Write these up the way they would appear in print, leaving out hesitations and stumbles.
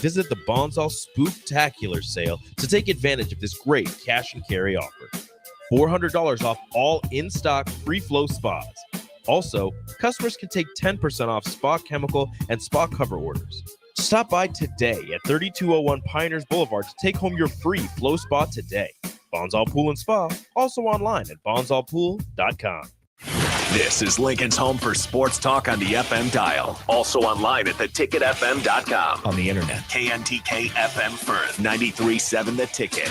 visit the Bonzal Spooktacular sale to take advantage of this great cash and carry offer. $400 off all in-stock free-flow spas. Also, customers can take 10% off spa chemical and spa cover orders. Stop by today at 3201 Pioneers Boulevard to take home your free flow spa today. Bonzal Pool and Spa, also online at bonzalpool.com. This is Lincoln's home for sports talk on the FM dial. Also online at theticketfm.com. On the internet, KNTK FM Firth, 93.7 The Ticket.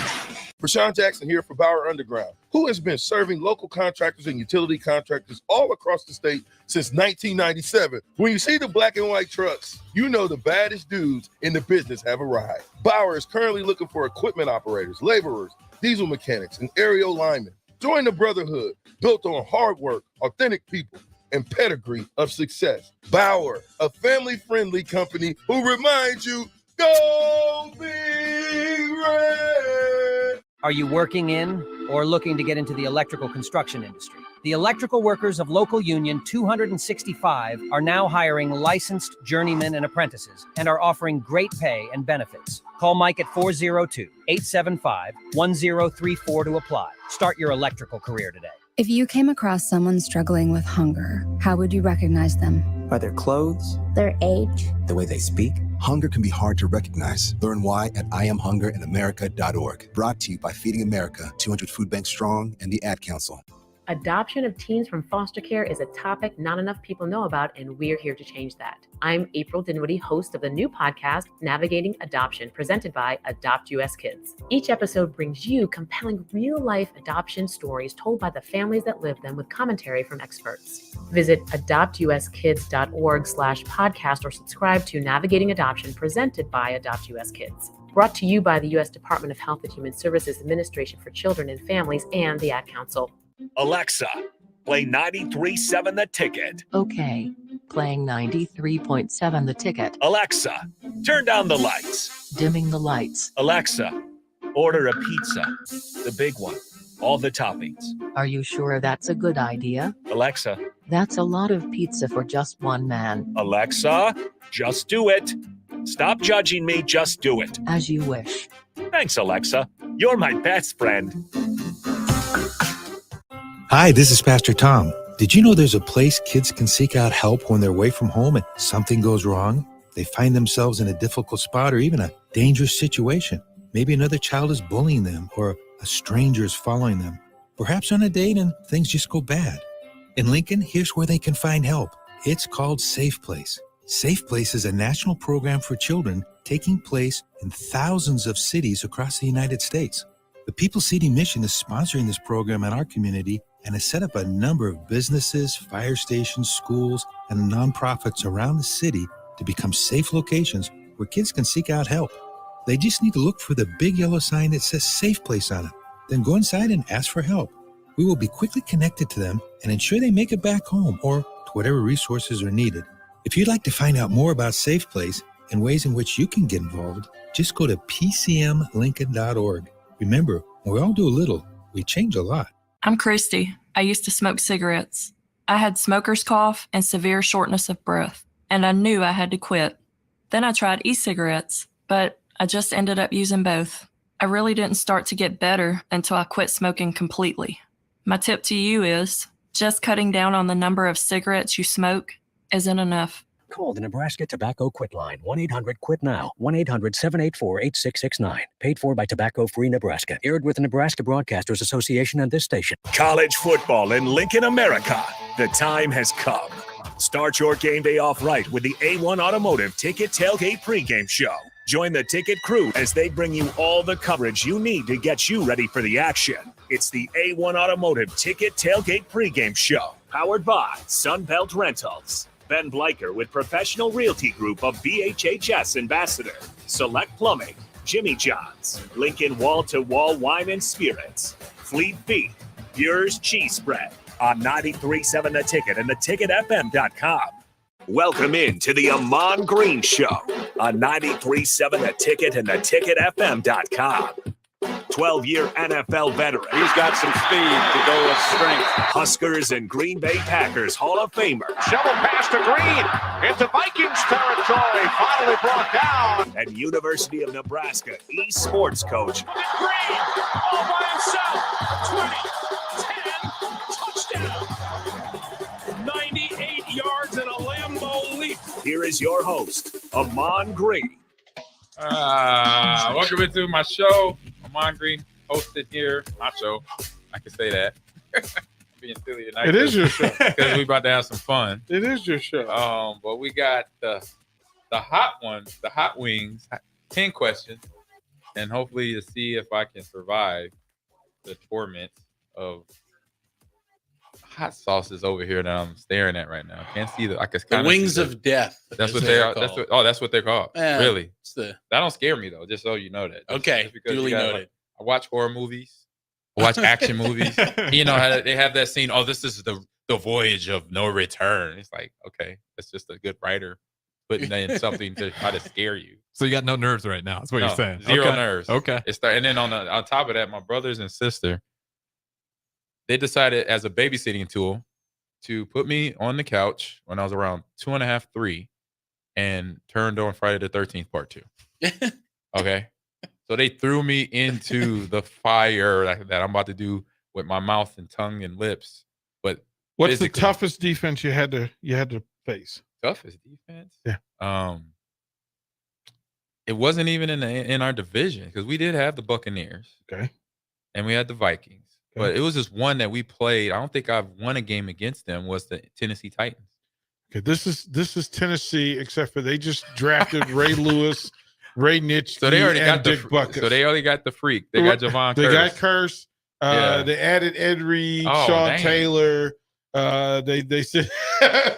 Rashawn Jackson here for Bauer Underground, who has been serving local contractors and utility contractors all across the state since 1997. When you see the black and white trucks, you know the baddest dudes in the business have arrived. Bauer is currently looking for equipment operators, laborers, diesel mechanics, and aerial linemen. Join the brotherhood built on hard work, authentic people, and pedigree of success. Bauer, a family-friendly company who reminds you, go Big Red! Are you working in or looking to get into the electrical construction industry? The electrical workers of Local Union 265 are now hiring licensed journeymen and apprentices and are offering great pay and benefits. Call Mike at 402-875-1034 to apply. Start your electrical career today. If you came across someone struggling with hunger, how would you recognize them? By their clothes, their age, the way they speak. Hunger can be hard to recognize. Learn why at IamHungerInAmerica.org. Brought to you by Feeding America, 200 Food Banks Strong, and the Ad Council. Adoption of teens from foster care is a topic not enough people know about, and we're here to change that. I'm April Dinwiddie, host of the new podcast, Navigating Adoption, presented by Adopt US Kids. Each episode brings you compelling real-life adoption stories told by the families that live them with commentary from experts. Visit adoptuskids.org/podcast or subscribe to Navigating Adoption, presented by Adopt US Kids. Brought to you by the U.S. Department of Health and Human Services Administration for Children and Families and the Ad Council. Alexa, play 93.7 The Ticket. Okay, playing 93.7 The Ticket. Alexa, turn down the lights. Dimming the lights. Alexa, order a pizza. The big one. All the toppings. Are you sure that's a good idea? Alexa. That's a lot of pizza for just one man. Alexa, just do it. Stop judging me, just do it. As you wish. Thanks, Alexa. You're my best friend. Hi, this is Pastor Tom. Did you know there's a place kids can seek out help when they're away from home and something goes wrong? They find themselves in a difficult spot or even a dangerous situation. Maybe another child is bullying them or a stranger is following them. Perhaps on a date and things just go bad. In Lincoln, here's where they can find help. It's called Safe Place. Safe Place is a national program for children taking place in thousands of cities across the United States. The People Seeding Mission is sponsoring this program in our community and has set up a number of businesses, fire stations, schools, and nonprofits around the city to become safe locations where kids can seek out help. They just need to look for the big yellow sign that says Safe Place on it. Then go inside and ask for help. We will be quickly connected to them and ensure they make it back home or to whatever resources are needed. If you'd like to find out more about Safe Place and ways in which you can get involved, just go to pcmlincoln.org. Remember, when we all do a little, we change a lot. I'm Christy. I used to smoke cigarettes. I had smoker's cough and severe shortness of breath, and I knew I had to quit. Then I tried e-cigarettes, but I just ended up using both. I really didn't start to get better until I quit smoking completely. My tip to you is just cutting down on the number of cigarettes you smoke isn't enough. Call the Nebraska Tobacco Quit Line, 1-800-QUIT-NOW, 1-800-784-8669. Paid for by Tobacco Free Nebraska. Aired with the Nebraska Broadcasters Association and this station. College football in Lincoln, America. The time has come. Start your game day off right with the A1 Automotive Ticket Tailgate pregame show. Join the Ticket crew as they bring you all the coverage you need to get you ready for the action. It's the A1 Automotive Ticket Tailgate pregame show, powered by Sunbelt Rentals. Ben Bleicher with Professional Realty Group of BHHS Ambassador, Select Plumbing, Jimmy John's, Lincoln Wall-to-Wall Wine and Spirits, Fleet Feet, Bure's Cheese Spread on 93.7 The Ticket and theticketfm.com. Welcome in to the Ahman Green Show on 93.7 The Ticket and theticketfm.com. 12-year NFL veteran. He's got some speed to go with strength. Huskers and Green Bay Packers Hall of Famer. Shovel pass to Green into Vikings territory. Finally brought down. And University of Nebraska esports coach. Green all by himself. 20, 10, touchdown. 98 yards and a Lambeau leap. Here is your host, Ahman Green. Welcome into my show. Ahman Green hosted here. My show. I can say that. Being silly tonight. It is your show. Because we're about to have some fun. It is your show. But we got the hot ones, the hot wings, 10 questions, and hopefully to see if I can survive the torment of hot sauces over here that I'm staring at right now. Can't see I can the wings of death. That's what they are. That's what they're called. Really? That don't scare me though. Just so you know that. Okay. Duly noted. I watch horror movies. I watch action movies. You know how they have that scene. Oh, this is the voyage of no return. It's like, okay, that's just a good writer putting in something to try to scare you. So you got no nerves right now. That's what you're saying. Zero nerves. Okay. And then on top of that, my brothers and sister, they decided as a babysitting tool to put me on the couch when I was around 2.5, 3, and turned on Friday the 13th Part 2. Okay. So they threw me into the fire that I'm about to do with my mouth and tongue and lips. But what's the toughest defense you had to face? Toughest defense? Yeah. It wasn't even in our division because we did have the Buccaneers. Okay. And we had the Vikings. Okay. But it was just one that we played. I don't think I've won a game against them. Was the Tennessee Titans. Okay, this is Tennessee, except for they just drafted Ray Lewis, Ray Nitschke, so they already got Dick Buckus. So they already got the freak. They got Javon. They got Curse. They added Ed Reed, Sean Taylor. They said, yeah.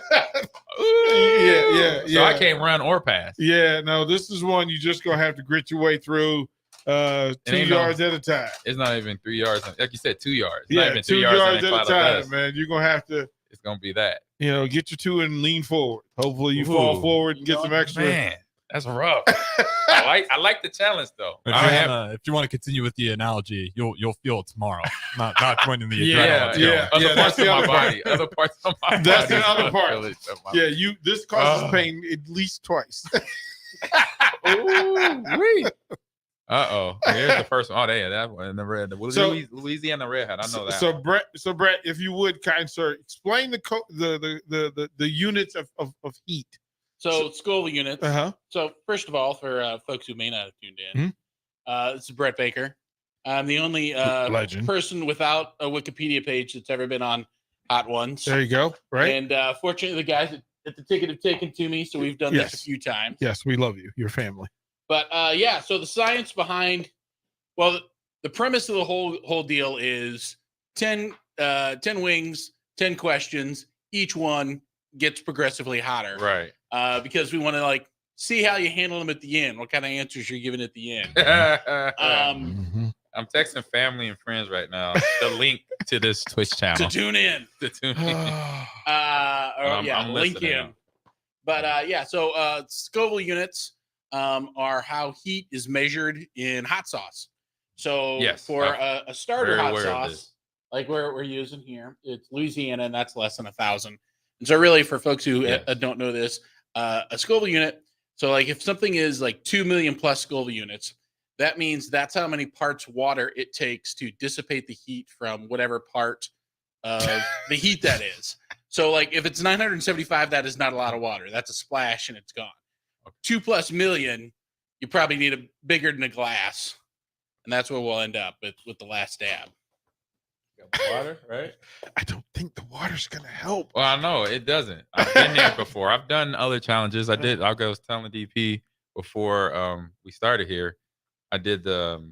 So I can't run or pass. Yeah, no, this is one you just gonna have to grit your way through. 2 yards at a time. It's not even 3 yards. Like you said, 2 yards. Yeah, not even 2 yards at a time, man. You're gonna have to. It's gonna be that. Get your 2 and lean forward. Hopefully, you fall forward and get some extra. Man, that's rough. I like the challenge though. If you want to continue with the analogy, you'll feel it tomorrow. Not when in the adrenaline. Other parts of my body. Other parts of my body. That's the other part. Yeah, this causes pain at least twice. Ooh, wait. Here's the first one. Oh, yeah, that one in the red. Louisiana Red Hat. I know that. So Brett, if you would, kind sir, explain the units of heat. So Scoville units. Uh-huh. So first of all, for folks who may not have tuned in, this is Brett Baker. I'm the only person without a Wikipedia page that's ever been on Hot Ones. There you go. Right. And fortunately, the guys at the ticket have taken to me, so we've done this a few times. Yes, we love you, your family. But so the science behind, the premise of the whole deal is 10 wings, 10 questions. Each one gets progressively hotter. Right. Because we want to see how you handle them at the end. What kind of answers you're giving at the end. I'm texting family and friends right now. The link to this Twitch channel. To tune in. I'm link in. But so Scoville units are how heat is measured in hot sauce. So for a starter hot sauce, like we're using here, it's Louisiana, and that's less than 1,000. And so really for folks who don't know this, a Scoville unit, so like if something is like 2 million plus Scoville units, that means that's how many parts water it takes to dissipate the heat from whatever part of the heat that is. So like if it's 975, that is not a lot of water. That's a splash and it's gone. 2+ million, you probably need a bigger than a glass. And that's where we'll end up with the last dab. Water, right? I don't think the water's gonna help. Well, I know it doesn't. I've been there before. I've done other challenges. I was telling DP before we started here. I did the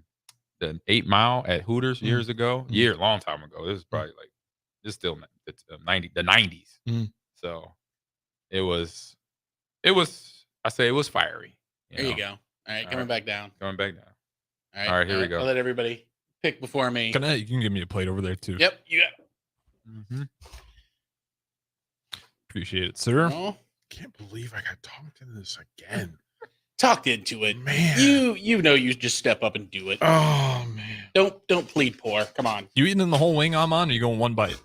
8 Mile at Hooters years ago. Long time ago. This is probably it's still the 90s. So it was. I say it was fiery. There you go. All right, coming back down. Coming back down. All right, here we go. I'll let everybody pick before me. You can give me a plate over there too. Yep, you got. Appreciate it, sir. Oh, can't believe I got talked into this again. Talked into it, man. You just step up and do it. Oh man. Don't plead poor. Come on. You eating the whole wing, Ahman, or you going one bite?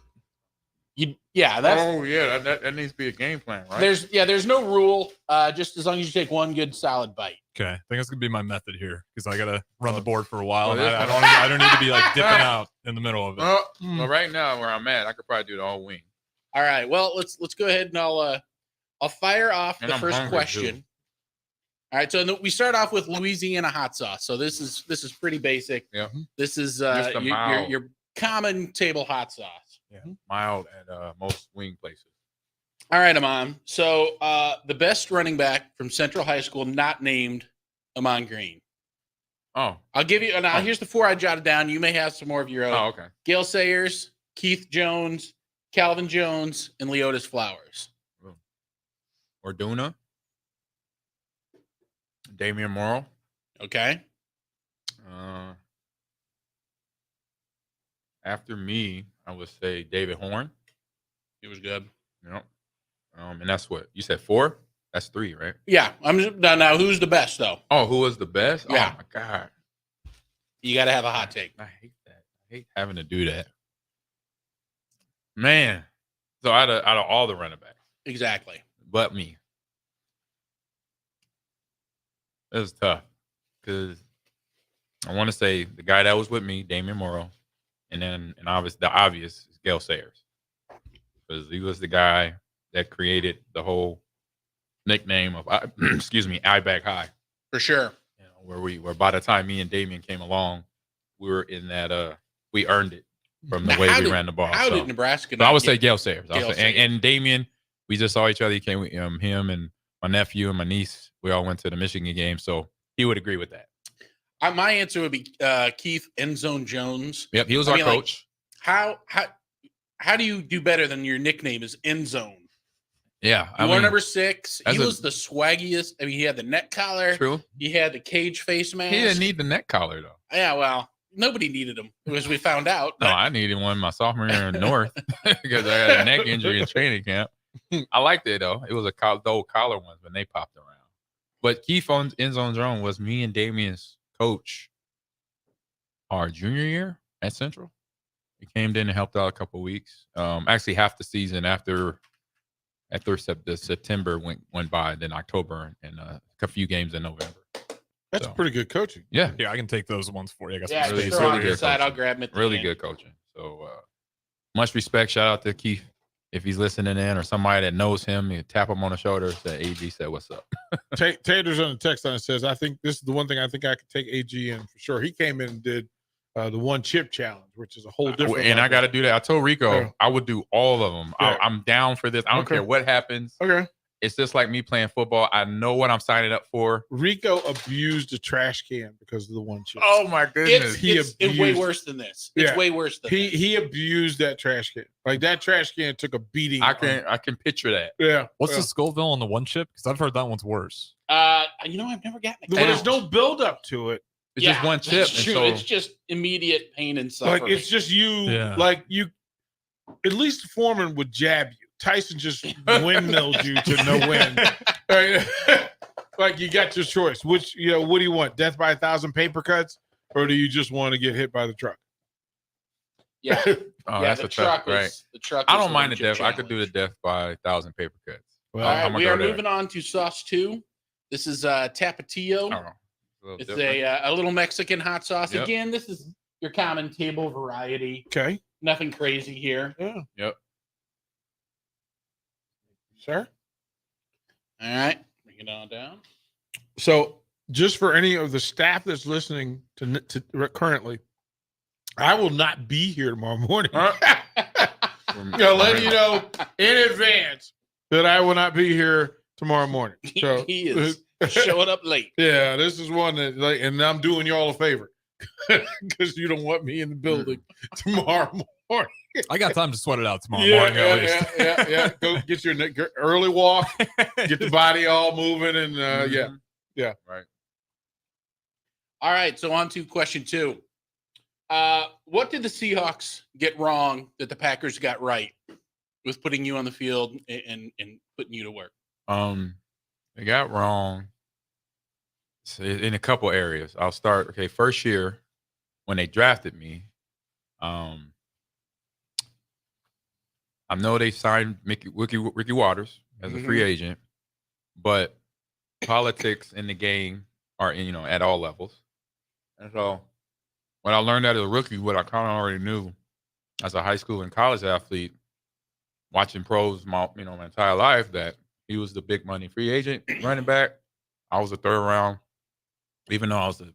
That needs to be a game plan, right? There's no rule. Just as long as you take one good solid bite. Okay, I think that's gonna be my method here because I gotta run the board for a while. And I don't need to be like dipping out in the middle of it. Well, right now where I'm at, I could probably do the whole wing. All right. Well, let's go ahead and I'll fire off the first question. Too. All right. So we start off with Louisiana hot sauce. So this is pretty basic. Yeah. This is your common table hot sauce. Yeah. Mild at most wing places. All right, Ahman. So the best running back from Central High School, not named Ahman Green. Oh. I'll give you now. Here's the 4 I jotted down. You may have some more of your own. Oh, okay. Gale Sayers, Keith Jones, Calvin Jones, and Leotis Flowers. Orduna. Damian Morrow. Okay. After me, I would say David Horn. He was good. Yep. And that's what you said 4. That's 3, right? Yeah. Now. Who's the best though? Oh, who was the best? Yeah. Oh my God. You got to have a hot take. I hate that. I hate having to do that. Man. So out of all the running backs, exactly, but me, it was tough because I want to say the guy that was with me, Damian Morrow, and the obvious is Gale Sayers because he was the guy that created the whole nickname of I-Back High for sure. You know, where by the time me and Damian came along, we were in that we earned it. From the way we ran the ball. How did Nebraska? I would say Gale Sayers. And Damian, we just saw each other. He came, him and my nephew and my niece. We all went to the Michigan game, so he would agree with that. My answer would be Keith Endzone Jones. Yep, he was our coach. Like, how do you do better than your nickname is Endzone? Yeah, you were number 6. He was the swaggiest. I mean, he had the neck collar. True. He had the cage face mask. He didn't need the neck collar though. Yeah, well. Nobody needed them, as we found out. No, I needed one my sophomore year in North because I had a neck injury in training camp. I liked it, though. It was the old collar ones when they popped around. But Keith Endzone Jones was me and Damian's coach our junior year at Central. He came in and helped out a couple of weeks. Actually, half the season after the September went by, then October, and a few games in November. That's pretty good coaching. Yeah, I can take those ones for you. I got some space. Really good side. I'll grab it. Really good coaching. So much respect. Shout out to Keith if he's listening in, or somebody that knows him. You tap him on the shoulder. Say AG said, "What's up?" Tater's on the text line and says, "I think this is the one thing I think I could take AG in for sure." He came in and did the 1 chip challenge, which is a whole different. And I got to do that. I told Rico I would do all of them. Yeah. I'm down for this. I don't care what happens. Okay. It's just like me playing football. I know what I'm signing up for. Rico abused the trash can because of the 1 chip. Oh my goodness! It's way worse than this. It's way worse than this. He abused that trash can. Like that trash can took a beating. I can picture that. Yeah. What's the Scoville on the 1 chip? Because I've heard that one's worse. I've never gotten it. There's no build up to it. It's just 1 chip. It's true. It's just immediate pain and suffering. Like it's just you. Yeah. Like you. At least Foreman would jab you. Tyson just windmilled you to no win. Right? Like you got your choice. Which what do you want? Death by 1,000 paper cuts, or do you just want to get hit by the truck? Yeah. That's a tough, right? The truck. I don't mind the death. I could do the death by 1,000 paper cuts. Well, all right, we are moving on to sauce 2. This is Tapatio. It's a little Mexican hot sauce. Yep. Again, this is your common table variety. Okay. Nothing crazy here. Yeah. Yep. Sure. All right. Bring it on down. So just for any of the staff that's listening to currently, I will not be here tomorrow morning. Let you know in advance that I will not be here tomorrow morning. So he is showing up late. Yeah, this is one that, and I'm doing y'all a favor because you don't want me in the building tomorrow morning. I got time to sweat it out tomorrow morning at least. Yeah. Go get your early walk, get the body all moving, and yeah. Right. All right. So on to question 2. What did the Seahawks get wrong that the Packers got right with putting you on the field and putting you to work? They got wrong in a couple areas. I'll start. Okay, first year when they drafted me, I know they signed Ricky Waters as a free agent, but politics in the game are, at all levels. And so when I learned that as a rookie, what I kind of already knew as a high school and college athlete, watching pros my entire life, that he was the big money free agent running back. I was a third round, even though I was a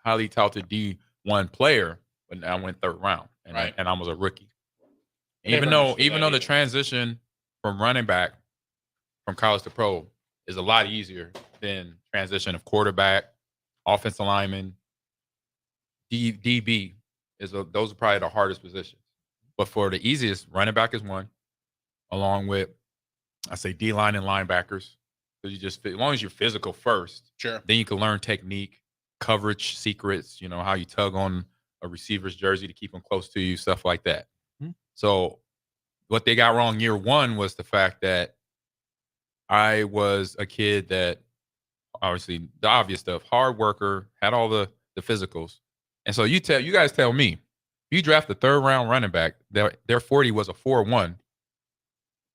highly touted D1 player, but I went third round, and I was a rookie. Even though the transition from running back from college to pro is a lot easier than transition of quarterback, offensive lineman, DB those are probably the hardest positions. But for the easiest, running back is one, along with I say D line and linebackers. So as long as you're physical first, sure, then you can learn technique, coverage secrets. How you tug on a receiver's jersey to keep them close to you, stuff like that. Mm-hmm. So what they got wrong year one was the fact that I was a kid that obviously the obvious stuff, hard worker, had all the physicals. And so you guys tell me, if you draft a third round running back, their 40 was a 4.1,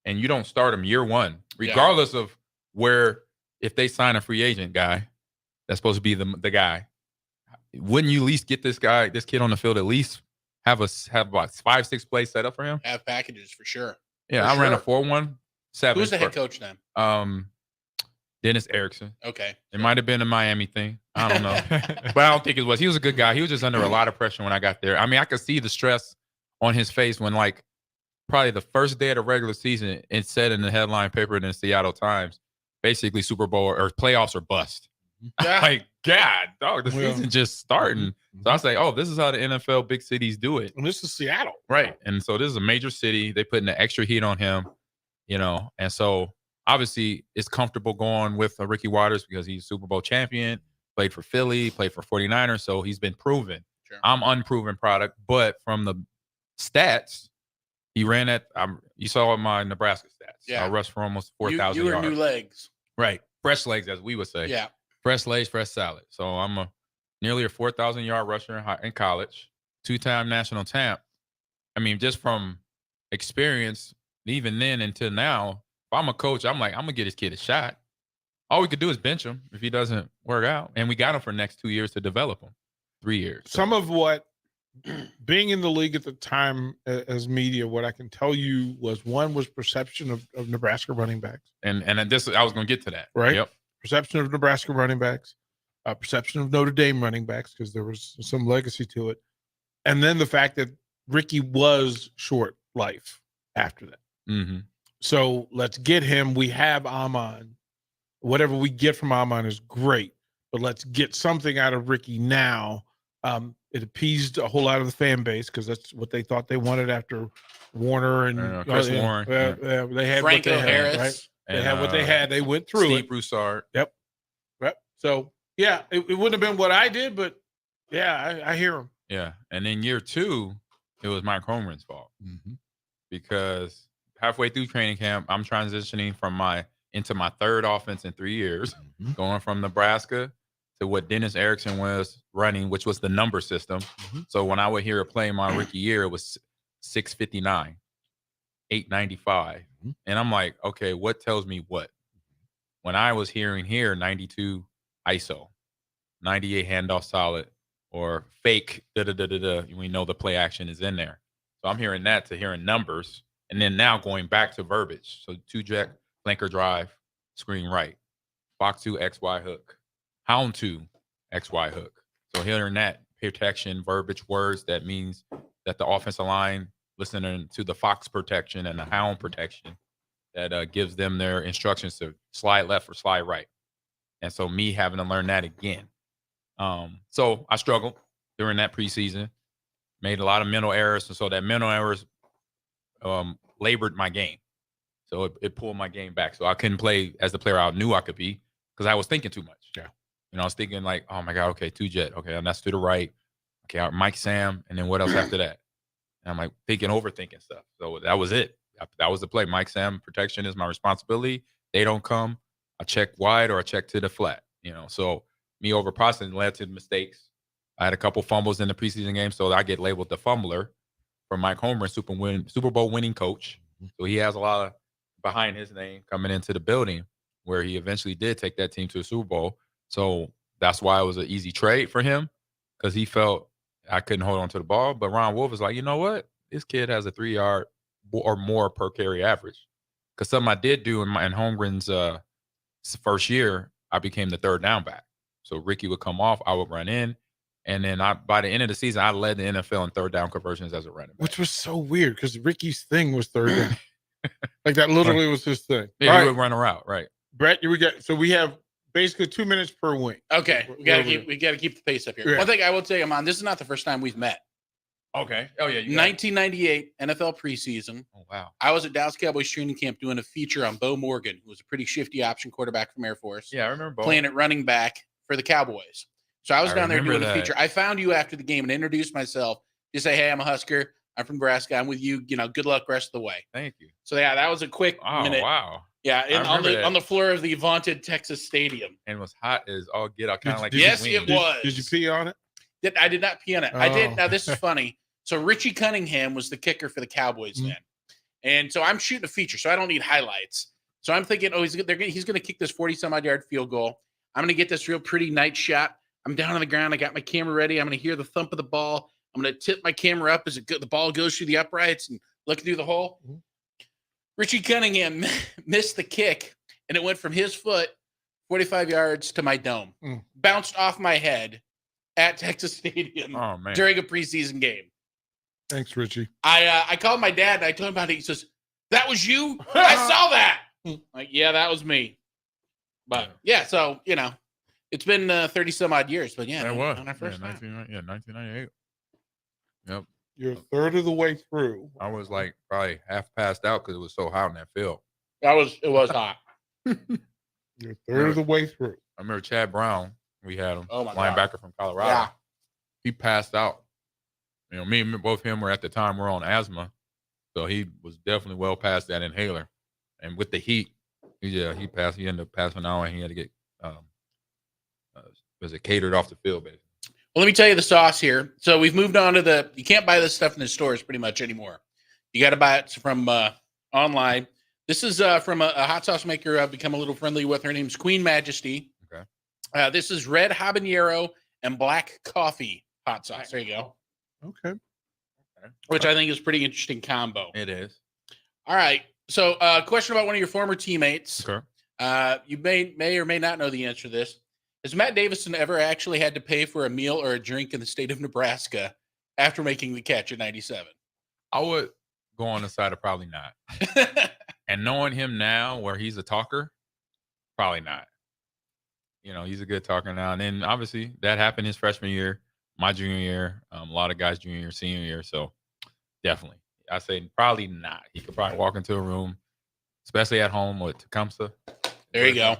and you don't start them year one, regardless of where, if they sign a free agent guy, that's supposed to be the guy, wouldn't you at least get this kid on the field, at least have about 5-6 plays set up for him? Have packages for sure. Yeah, I ran a 4.17. Who's the head coach then? Dennis Erickson. Okay. It might have been a Miami thing. I don't know. But I don't think it was. He was a good guy. He was just under a lot of pressure when I got there. I mean, I could see the stress on his face when, probably the first day of the regular season, it said in the headline paper in the Seattle Times, basically Super Bowl or playoffs or bust. Yeah. God, dog, the season just starting. So I say, this is how the NFL big cities do it. And this is Seattle. Right. And so this is a major city. They putting the extra heat on him, and so obviously it's comfortable going with Ricky Waters because he's Super Bowl champion, played for Philly, played for 49ers. So he's been proven. Sure. I'm unproven product, but from the stats, he ran at, you saw my Nebraska stats. Yeah. I rushed for almost 4,000 you were yards. new legs. Right. Fresh legs, as we would say. Yeah. Fresh legs, fresh salad. So I'm nearly a 4,000 yard rusher in college, 2-time national champ. I mean, just from experience, even then until now, if I'm a coach, I'm like, I'm going to get this kid a shot. All we could do is bench him if he doesn't work out. And we got him for the next 2 years to develop him. 3 years. So. Some of what, being in the league at the time as media, what I can tell you was perception of Nebraska running backs. And this, I was going to get to that. Right. Yep. Perception of Nebraska running backs, perception of Notre Dame running backs, because there was some legacy to it. And then the fact that Ricky was short life after that. Mm-hmm. So let's get him. We have Ahman. Whatever we get from Ahman is great, but let's get something out of Ricky now. It appeased a whole lot of the fan base because that's what they thought they wanted after Warner and Chris Warren. They had Franco what they Harris. had, right? They And, had what they had. They went through Steve it. Broussard. Yep. So, yeah, it wouldn't have been what I did, but, yeah, I hear him. Yeah. And then year 2, it was Mike Holmgren's fault. Mm-hmm. Because halfway through training camp, I'm transitioning into my third offense in 3 years, going from Nebraska to what Dennis Erickson was running, which was the number system. So when I would hear a play in my rookie year, it was 659, 895. And I'm like, okay, what tells me what? When I was hearing here 92 ISO, 98 handoff solid, or fake we know the play action is in there. So I'm hearing that to hearing numbers, and then now going back to verbiage. So 2-jet, flanker drive, screen right, box 2, XY hook, hound 2, XY hook. So hearing that protection, verbiage, words, that means that the offensive line listening to the fox protection and the hound protection that gives them their instructions to slide left or slide right. And so me having to learn that again. So I struggled during that preseason, made a lot of mental errors. And so that mental errors labored my game. So it pulled my game back. So I couldn't play as the player I knew I could be because I was thinking too much. Yeah. I was thinking like, oh my God, okay, 2-jet. Okay, and that's to the right. Okay, Mike Sam. And then what else after that? And I'm like overthinking stuff. So that was it. That was the play. Mike Sam protection is my responsibility. They don't come. I check wide or I check to the flat. So me over processing led to mistakes. I had a couple fumbles in the preseason game, so I get labeled the fumbler for Mike Homer, Super Bowl winning coach. So he has a lot of behind his name coming into the building where he eventually did take that team to a Super Bowl. So that's why it was an easy trade for him because he felt I couldn't hold on to the ball. But Ron Wolf is like, you know what? This kid has a 3-yard or more per carry average. Because something I did do in Holmgren's first year, I became the third down back. So Ricky would come off, I would run in. And then by the end of the season, I led the NFL in third down conversions as a running back. Which was so weird because Ricky's thing was third down. Like that literally was his thing. Yeah, he would run a route, right. Brett, we have basically 2 minutes per wing. Okay. We gotta keep the pace up here. Yeah. One thing I will tell you, Ahman, this is not the first time we've met. Okay. Oh, yeah. 1998 NFL preseason. Oh, wow. I was at Dallas Cowboys training camp doing a feature on Bo Morgan, who was a pretty shifty option quarterback from Air Force. Yeah, I remember Bo. Playing at running back for the Cowboys. So I was down there doing a feature. I found you after the game and introduced myself. Just say, hey, I'm a Husker. I'm from Nebraska. I'm with you. Good luck rest of the way. Thank you. So, yeah, that was a quick minute. Oh, wow. Yeah, on the floor of the vaunted Texas Stadium. And it was hot as all get out, kind of like yes, it was. Did you pee on it? I did not pee on it. Oh. I did. Now, this is funny. So Richie Cunningham was the kicker for the Cowboys then. And so I'm shooting a feature, so I don't need highlights. So I'm thinking, he's going to kick this 40-some-odd yard field goal. I'm going to get this real pretty night shot. I'm down on the ground. I got my camera ready. I'm going to hear the thump of the ball. I'm going to tip my camera up as the ball goes through the uprights and looking through the hole. Mm-hmm. Richie Cunningham missed the kick, and it went from his foot 45 yards to my dome. Bounced off my head at Texas Stadium during a preseason game. Thanks, Richie. I called my dad, and I told him about it. He says, that was you? I saw that. Like, yeah, that was me. But, yeah, so, it's been 30-some-odd years. But, yeah, that was. On our first 1998. Yep. You're a third of the way through. I was like probably half passed out because it was so hot in that field. It was hot. You're a third of the way through. I remember Chad Brown. We had him, linebacker God. from Colorado. Yeah. He passed out. Me and both him were at the time we're on asthma, so he was definitely well past that inhaler. And with the heat, he passed. He ended up passing out, and he had to get catered off the field, basically. Well, let me tell you the sauce here. So we've moved on to you can't buy this stuff in the stores pretty much anymore. You got to buy it from online. This is from a hot sauce maker I've become a little friendly with. Her name's Queen Majesty. Okay. This is red habanero and black coffee hot sauce. There you go. Okay. Which I think is a pretty interesting combo. It is. All right. So question about one of your former teammates. Okay. You may or may not know the answer to this. Has Matt Davison ever actually had to pay for a meal or a drink in the state of Nebraska after making the catch in 97? I would go on the side of probably not. And knowing him now where he's a talker, probably not. He's a good talker now. And then obviously that happened his freshman year, my junior year, a lot of guys junior year, senior year. So definitely, I say probably not. He could probably walk into a room, especially at home with Tecumseh. There you go.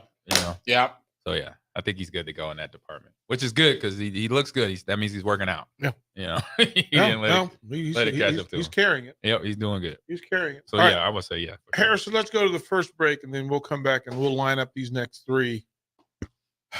Yeah. So yeah, I think he's good to go in that department, which is good because he looks good. That means he's working out. Yeah. He didn't let it catch up to him. He's carrying it. Yep, he's doing good. He's carrying it. So All yeah, right. I would say yeah. Harrison, let's go to the first break, and then we'll come back and we'll line up these next three.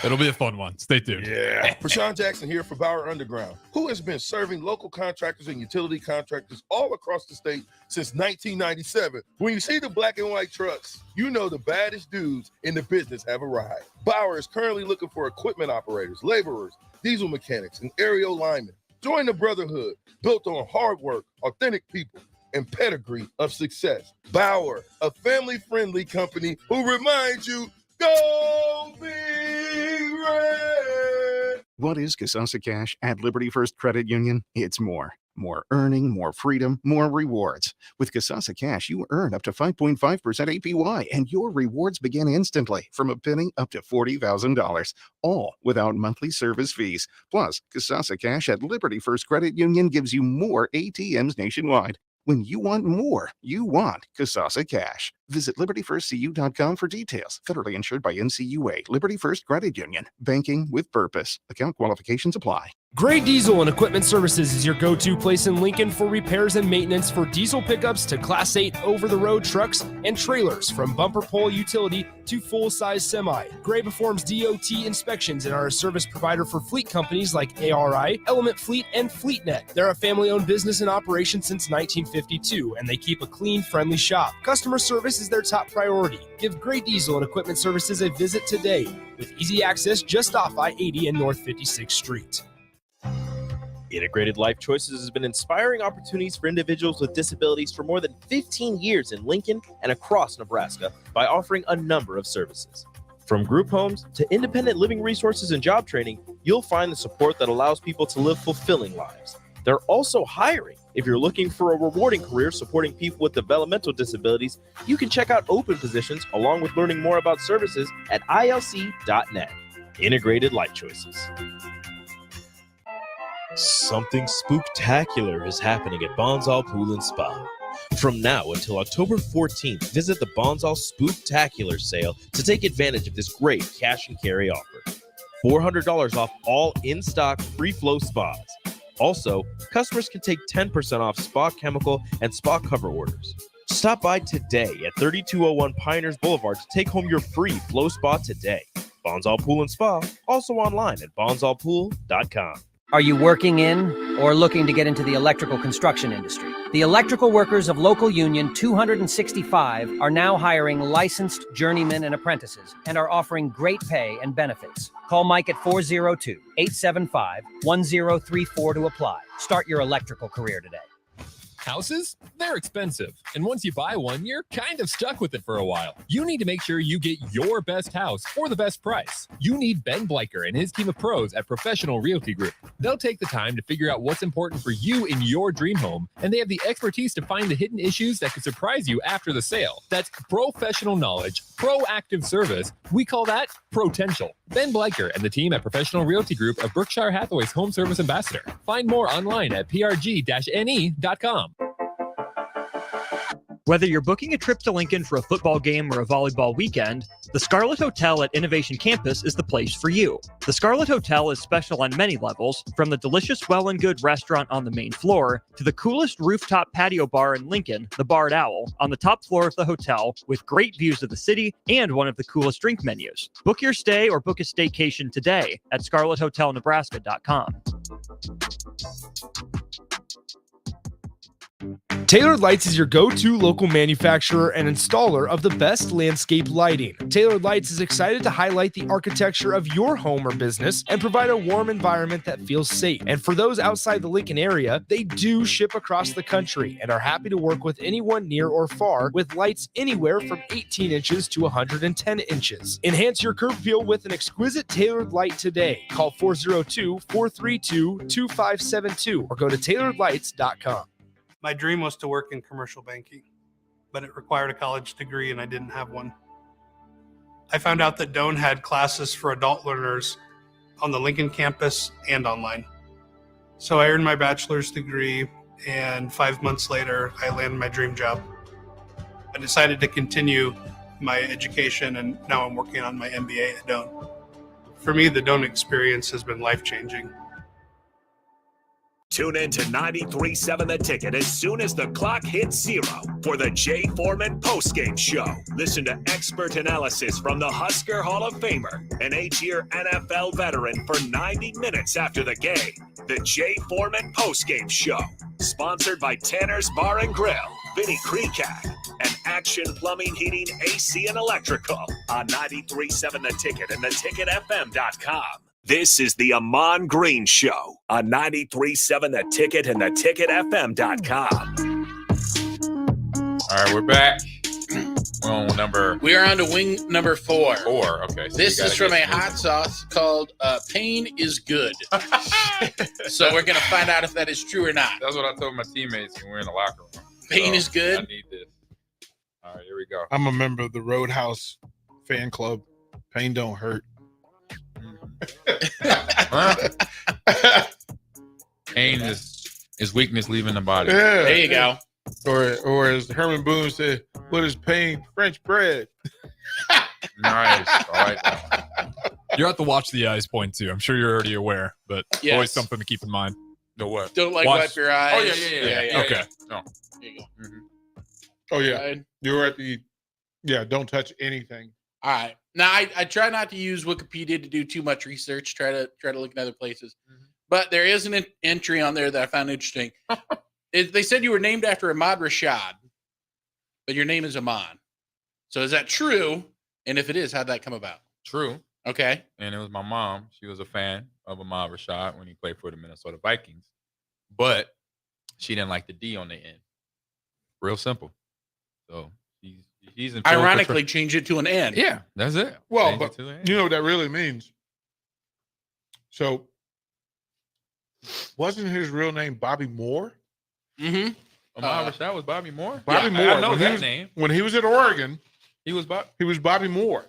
It'll be a fun one. Stay tuned. Yeah. Prashawn Jackson here for Bauer Underground, who has been serving local contractors and utility contractors all across the state since 1997. When you see the black and white trucks, you know the baddest dudes in the business have arrived. Bauer is currently looking for equipment operators, laborers, diesel mechanics, and aerial linemen. Join the brotherhood built on hard work, authentic people, and pedigree of success. Bauer, a family-friendly company who reminds you, go Big Red! What is Kasasa Cash at Liberty First Credit Union? It's more. More earning, more freedom, more rewards. With Kasasa Cash, you earn up to 5.5% APY, and your rewards begin instantly from a penny up to $40,000, all without monthly service fees. Plus, Kasasa Cash at Liberty First Credit Union gives you more ATMs nationwide. When you want more, you want Kasasa Cash. Visit libertyfirstcu.com for details. Federally insured by NCUA. Liberty First Credit Union. Banking with purpose. Account qualifications apply. Gray Diesel and Equipment Services is your go-to place in Lincoln for repairs and maintenance for diesel pickups to Class 8 over-the-road trucks and trailers, from bumper pole utility to full-size semi. Gray performs DOT inspections and are a service provider for fleet companies like ARI, Element Fleet, and FleetNet. They're a family-owned business in operation since 1952, and they keep a clean, friendly shop. Customer service is their top priority. Give Gray Diesel and Equipment Services a visit today, with easy access just off I-80 and North 56th Street. Integrated Life Choices has been inspiring opportunities for individuals with disabilities for more than 15 years in Lincoln and across Nebraska by offering a number of services. From group homes to independent living resources and job training, you'll find the support that allows people to live fulfilling lives. They're also hiring. If you're looking for a rewarding career supporting people with developmental disabilities, you can check out open positions along with learning more about services at ilc.net. Integrated Life Choices. Something spooktacular is happening at Bonsall Pool and Spa. From now until October 14th, visit the Bonsall Spooktacular sale to take advantage of this great cash and carry offer. $400 off all in-stock free-flow spas. Also, customers can take 10% off spa chemical and spa cover orders. Stop by today at 3201 Pioneers Boulevard to take home your free flow spa today. Bonsall Pool and Spa, also online at bonsallpool.com. Are you working in or looking to get into the electrical construction industry? The electrical workers of local union 265 are now hiring licensed journeymen and apprentices and are offering great pay and benefits. Call Mike at 402-875-1034 to apply. Start your electrical career today. Houses? They're expensive. And once you buy one, you're kind of stuck with it for a while. You need to make sure you get your best house for the best price. You need Ben Bleicher and his team of pros at Professional Realty Group. They'll take the time to figure out what's important for you in your dream home, and they have the expertise to find the hidden issues that could surprise you after the sale. That's professional knowledge, proactive service. We call that potential. Ben Bleicher and the team at Professional Realty Group of Berkshire Hathaway's Home Service Ambassador. Find more online at prg-ne.com. Whether you're booking a trip to Lincoln for a football game or a volleyball weekend, the Scarlet Hotel at Innovation Campus is the place for you. The Scarlet Hotel is special on many levels, from the delicious Well and Good restaurant on the main floor to the coolest rooftop patio bar in Lincoln, the Barred Owl, on the top floor of the hotel with great views of the city and one of the coolest drink menus. Book your stay or book a staycation today at scarlethotelnebraska.com. Tailored Lights is your go-to local manufacturer and installer of the best landscape lighting. Tailored Lights is excited to highlight the architecture of your home or business and provide a warm environment that feels safe. And for those outside the Lincoln area, they do ship across the country and are happy to work with anyone near or far with lights anywhere from 18 inches to 110 inches. Enhance your curb appeal with an exquisite tailored light today. Call 402-432-2572 or go to tailoredlights.com. My dream was to work in commercial banking, but it required a college degree and I didn't have one. I found out that Doane had classes for adult learners on the Lincoln campus and online. So I earned my bachelor's degree, and 5 months later, I landed my dream job. I decided to continue my education, and now I'm working on my MBA at Doane. For me, the Doane experience has been life-changing. Tune in to 93.7 The Ticket as soon as the clock hits 0 for the Jay Foreman postgame show. Listen to expert analysis from the Husker Hall of Famer, an 8-year NFL veteran, for 90 minutes after the game. The Jay Foreman postgame show, sponsored by Tanner's Bar and Grill, Vinny Kreekak, and Action Plumbing, Heating, AC, and Electrical on 93.7 The Ticket and theticketfm.com. This is the Ahman Green Show on 93.7 The Ticket and theticketfm.com. All right, we're back. We are on to wing number 4. 4, okay. So this is from a hot sauce called Pain is Good. So we're going to find out if that is true or not. That's what I told my teammates when we were in the locker room. Pain is good? I need this. All right, here we go. I'm a member of the Roadhouse fan club. Pain don't hurt. Pain is weakness leaving the body. Yeah. There you go. Or as Herman Boone said, but is paying French bread. Nice. I like that. You have to watch the eyes point too. I'm sure you're already aware, but Yes. always something to keep in mind. The what? Don't like Watch- wipe your eyes. Oh, yeah. Okay. No. There you go. Oh yeah, Right. you're at the. Yeah, don't touch anything. All right. Now I try not to use Wikipedia to do too much research. Try to look in other places. But there is an entry on there that I found interesting. They said you were named after Ahmad Rashad, but your name is Ahman. So is that true? And if it is, how'd that come about? True. Okay. And it was my mom. She was a fan of Ahmad Rashad when he played for the Minnesota Vikings. But she didn't like the D on the end. Real simple. So he's in Ironically, change it to an N. Yeah, that's it. Well, Change but it to an N. you know what that really means. So, wasn't his real name Bobby Moore? Mm-hmm. Ahmad Rashad was Bobby Moore? Bobby Moore. I know when that name. When he was at Oregon, He was Bob. he was Bobby Moore.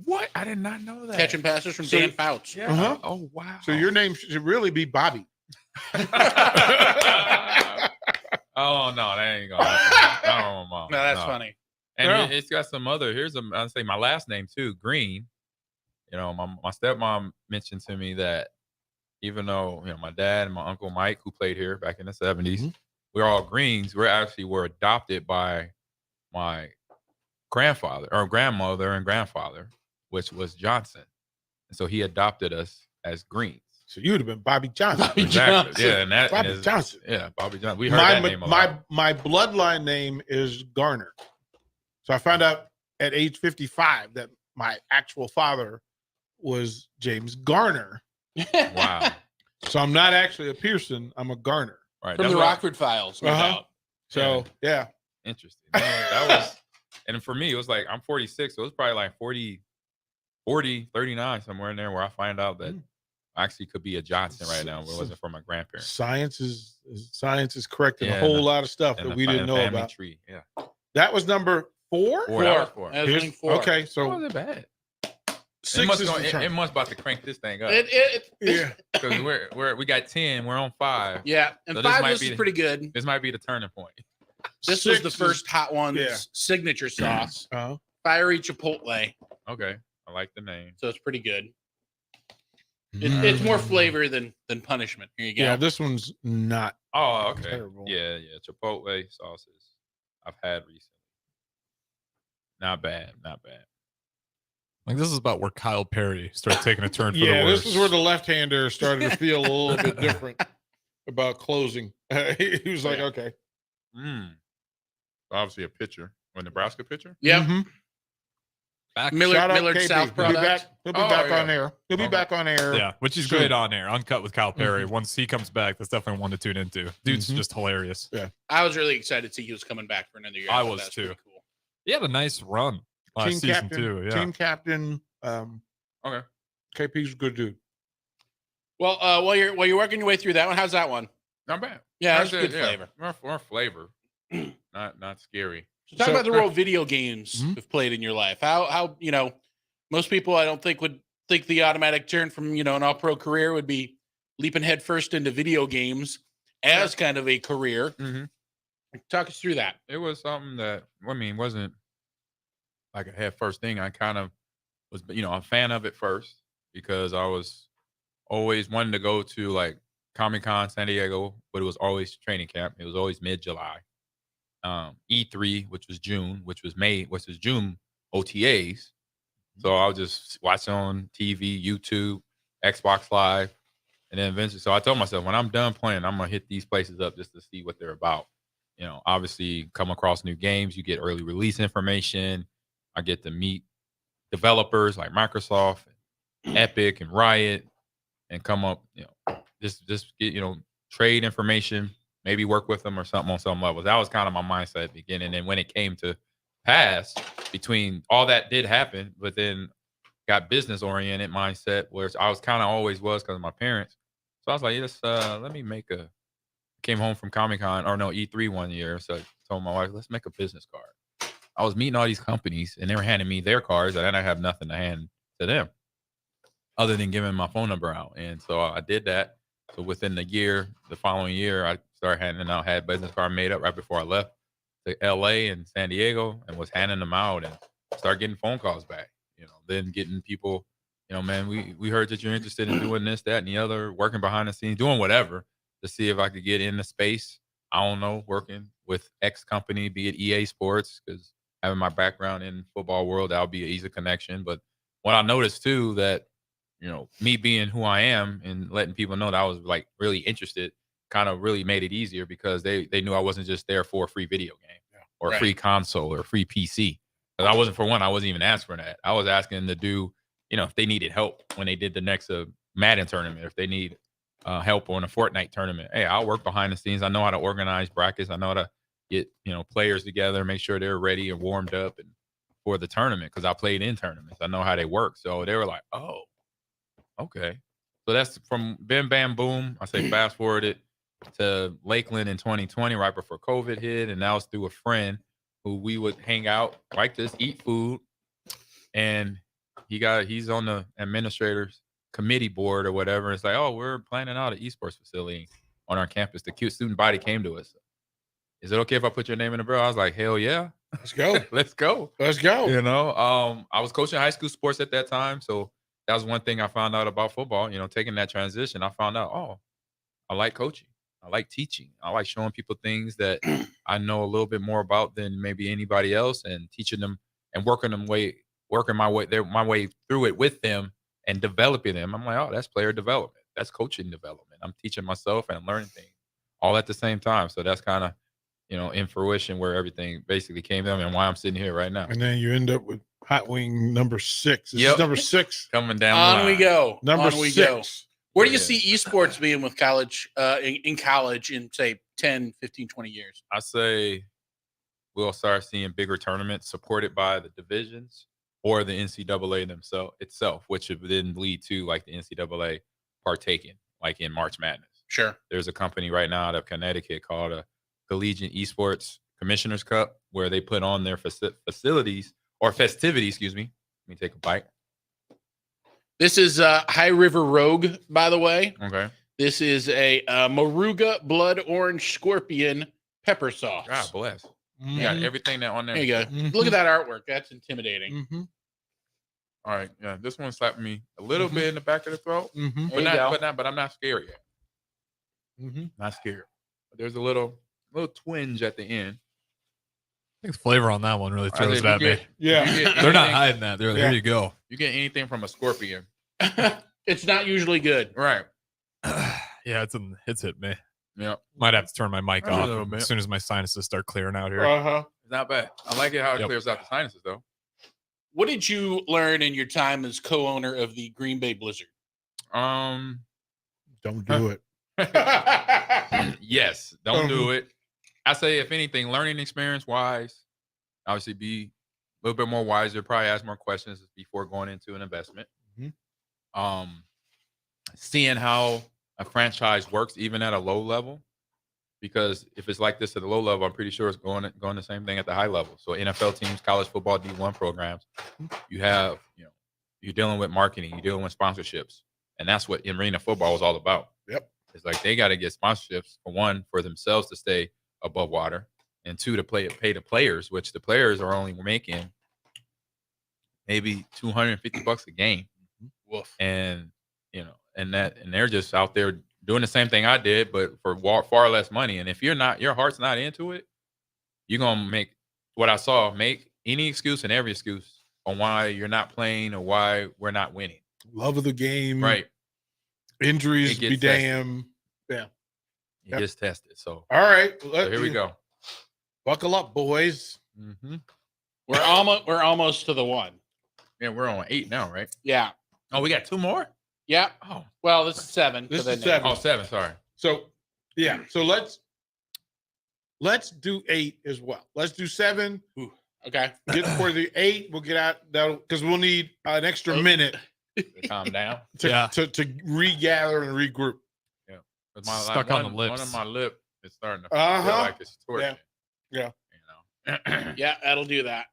What? I did not know that. Catching passes from So- Dan Fouts. Yeah. Uh-huh. Oh, wow. So your name should really be Bobby. Oh, no, that ain't going to happen. No, Mom. No, that's funny. And Yeah. it's got some other. I'll say my last name too, Green. You know, my stepmom mentioned to me that even though my dad and my uncle Mike, who played here back in the 70s, we're all Greens. We're adopted by my grandfather or grandmother and grandfather, which was Johnson, and so he adopted us as Greens. So you would have been Bobby Johnson. Exactly. Yeah, and that Bobby is- Johnson. Yeah, Bobby Johnson. We heard that name a lot. My bloodline name is Garner. So I found out at age 55 that my actual father was James Garner. Wow. So I'm not actually a Pearson. I'm a Garner. Right. From that's the what- Rockford Files, no doubt. So yeah. Interesting. No, that was, and for me, it was like, I'm 46, so it was probably like 40, 39, somewhere in there where I find out that I actually could be a Johnson right now, where it wasn't for my grandparents. Science is correcting Yeah, a whole and lot of stuff and that the we fa- didn't and know family about. tree. Yeah. That was number 4? Four. That was four. That was Here's- winning 4. Okay, It so wasn't bad. 6 is the It turn. must about to crank this thing up. Yeah. Because we got 10, we're on 5. Yeah, and So 5 might this be is the- pretty good. This might be the turning point. This was the 6 is- first Hot Ones yeah. signature sauce. Uh-huh. Fiery Chipotle. Okay. I like the name. So it's pretty good. It's more flavor than punishment. Here you go. Yeah, this one's not. Oh, okay. Terrible. Yeah. Chipotle sauces I've had recently. Not bad. Like this is about where Kyle Perry started taking a turn for the Yeah, worse. this is where the left-hander started to feel a little bit different about closing. He was like, okay. Obviously a pitcher. Or Nebraska pitcher? Yeah. Mhm. Back. Millard Shout out KP. South He'll be product. back. He'll be Oh, back yeah. on air. He'll be Okay. back on air. Yeah, which is soon. great on air. Uncut with Kyle Perry. Once he comes back, that's definitely one to tune into. Dude's just hilarious. Yeah. I was really excited to see he was coming back for another year. I thought was that too. pretty Cool. He had a nice run last Team season captain. too. Yeah. Team captain. Okay. KP's a good dude. Well, while you're working your way through that one, how's that one? Not bad. Yeah, That's that's good it, yeah. flavor. More flavor. not scary. So talk So- about the role video games have played in your life. How most people I don't think would think the automatic turn from an all-pro career would be leaping headfirst into video games as kind of a career. Mm-hmm. Talk us through that. It was something that wasn't like a head first thing. I kind of was a fan of it first because I was always wanting to go to like Comic-Con San Diego, but it was always training camp. It was always mid-July. E3, which was June, which was June OTAs. So I was just watching on TV, YouTube, Xbox Live, and then eventually. So I told myself, when I'm done playing, I'm gonna hit these places up just to see what they're about. Obviously, come across new games, you get early release information. I get to meet developers like Microsoft, and Epic, and Riot, and come up, just get trade information, maybe work with them or something on some level. That was kind of my mindset at the beginning. And when it came to pass, between all that did happen, but then got business oriented mindset, where I was kind of always was because of my parents. So I was like, let me make came home from E3 one year. So I told my wife, let's make a business card. I was meeting all these companies and they were handing me their cards and then I have nothing to hand to them other than giving my phone number out. And so I did that. So within the following year, I started handing out, had business card made up right before I left to LA and San Diego and was handing them out and start getting phone calls back. Then getting people, man, we heard that you're interested in doing this, that, and the other, working behind the scenes, doing whatever to see if I could get in the space. I don't know, working with X company, be it EA Sports, because having my background in football world, that'll be an easy connection. But what I noticed too, that, me being who I am and letting people know that I was like really interested kind of really made it easier because they knew I wasn't just there for a free video game or a free console or a free PC. Because I wasn't even asking for that. I was asking them to do, if they needed help when they did the next Madden tournament, if they need help on a Fortnite tournament. Hey, I'll work behind the scenes. I know how to organize brackets. I know how to get, players together, make sure they're ready and warmed up and for the tournament because I played in tournaments. I know how they work. So they were like, oh, okay. So that's from bam, bam, boom. I say fast forward it to Lakeland in 2020, right before COVID hit. And that was through a friend who we would hang out like this, eat food. And he's on the administrator's committee board or whatever. It's like, oh, we're planning out an esports facility on our campus. The cute student body came to us. Is it okay if I put your name in the bill? I was like, hell yeah. Let's go. Let's go. Let's go. I was coaching high school sports at that time. So that was one thing I found out about football, taking that transition. I found out, oh, I like coaching. I like teaching. I like showing people things that I know a little bit more about than maybe anybody else and teaching them and working my way through it with them and developing them. I'm like, oh, that's player development. That's coaching development. I'm teaching myself and I'm learning things all at the same time. So that's kind of, in fruition where everything basically came down and why I'm sitting here right now. And then you end up with Hot Wing number 6. This is number 6. Coming down. On we go. Number On we 6. go. Where do you see esports being with college, in college in, say, 10, 15, 20 years? I say we'll start seeing bigger tournaments supported by the divisions or the NCAA itself, which would then lead to like the NCAA partaking, like in March Madness. Sure. There's a company right now out of Connecticut called a Collegiate Esports Commissioner's Cup where they put on their festivities. Excuse me. Let me take a bite. This is High River Rogue, by the way. Okay. This is a Moruga Blood Orange Scorpion pepper sauce. God bless. You got everything that on there. There you go. Look at that artwork. That's intimidating. All right. Yeah, this one slapped me a little bit in the back of the throat, but I'm not scared yet. Not scared. But there's a little twinge at the end. I think the flavor on that one really throws it at me. Yeah. They're not hiding that. There you go. You get anything from a scorpion. It's not usually good. Right. Yeah, it's hit me. Yeah. Might have to turn my mic off as soon as my sinuses start clearing out here. It's not bad. I like it how it clears out the sinuses, though. What did you learn in your time as co-owner of the Green Bay Blizzard? Don't do it. Yes, don't do it. I say, if anything, learning experience wise, obviously be a little bit more wiser, probably ask more questions before going into an investment. Seeing how a franchise works, even at a low level, because if it's like this at a low level, I'm pretty sure it's going the same thing at the high level. So NFL teams, college football, D1 programs, you have, you're dealing with marketing, you're dealing with sponsorships, and that's what arena football was all about. Yep. It's like they got to get sponsorships, for one, for themselves to stay above water, and two, to pay the players, which the players are only making maybe $250 a game. Woof. And and they're just out there doing the same thing I did, but for far less money. And if your heart's not into it, you're gonna make any excuse and every excuse on why you're not playing or why we're not winning. Love of the game, right? Injuries be damn. Yeah. It gets tested. So all right, so here we go. Buckle up, boys. We're almost to the 1. Yeah, we're on 8 now, right? Yeah. Oh, we got 2 more? Yeah. Oh. Well, this is 7. This is 7. Oh, 7, sorry. So yeah. So let's do 8 as well. Let's do 7. Ooh, okay. Get for the 8. We'll get out that because we'll need an extra minute calm down. To regather and regroup. Yeah. Stuck on the lips. One of my lip is starting to feel like it's torturing. Yeah. Yeah, that'll do that.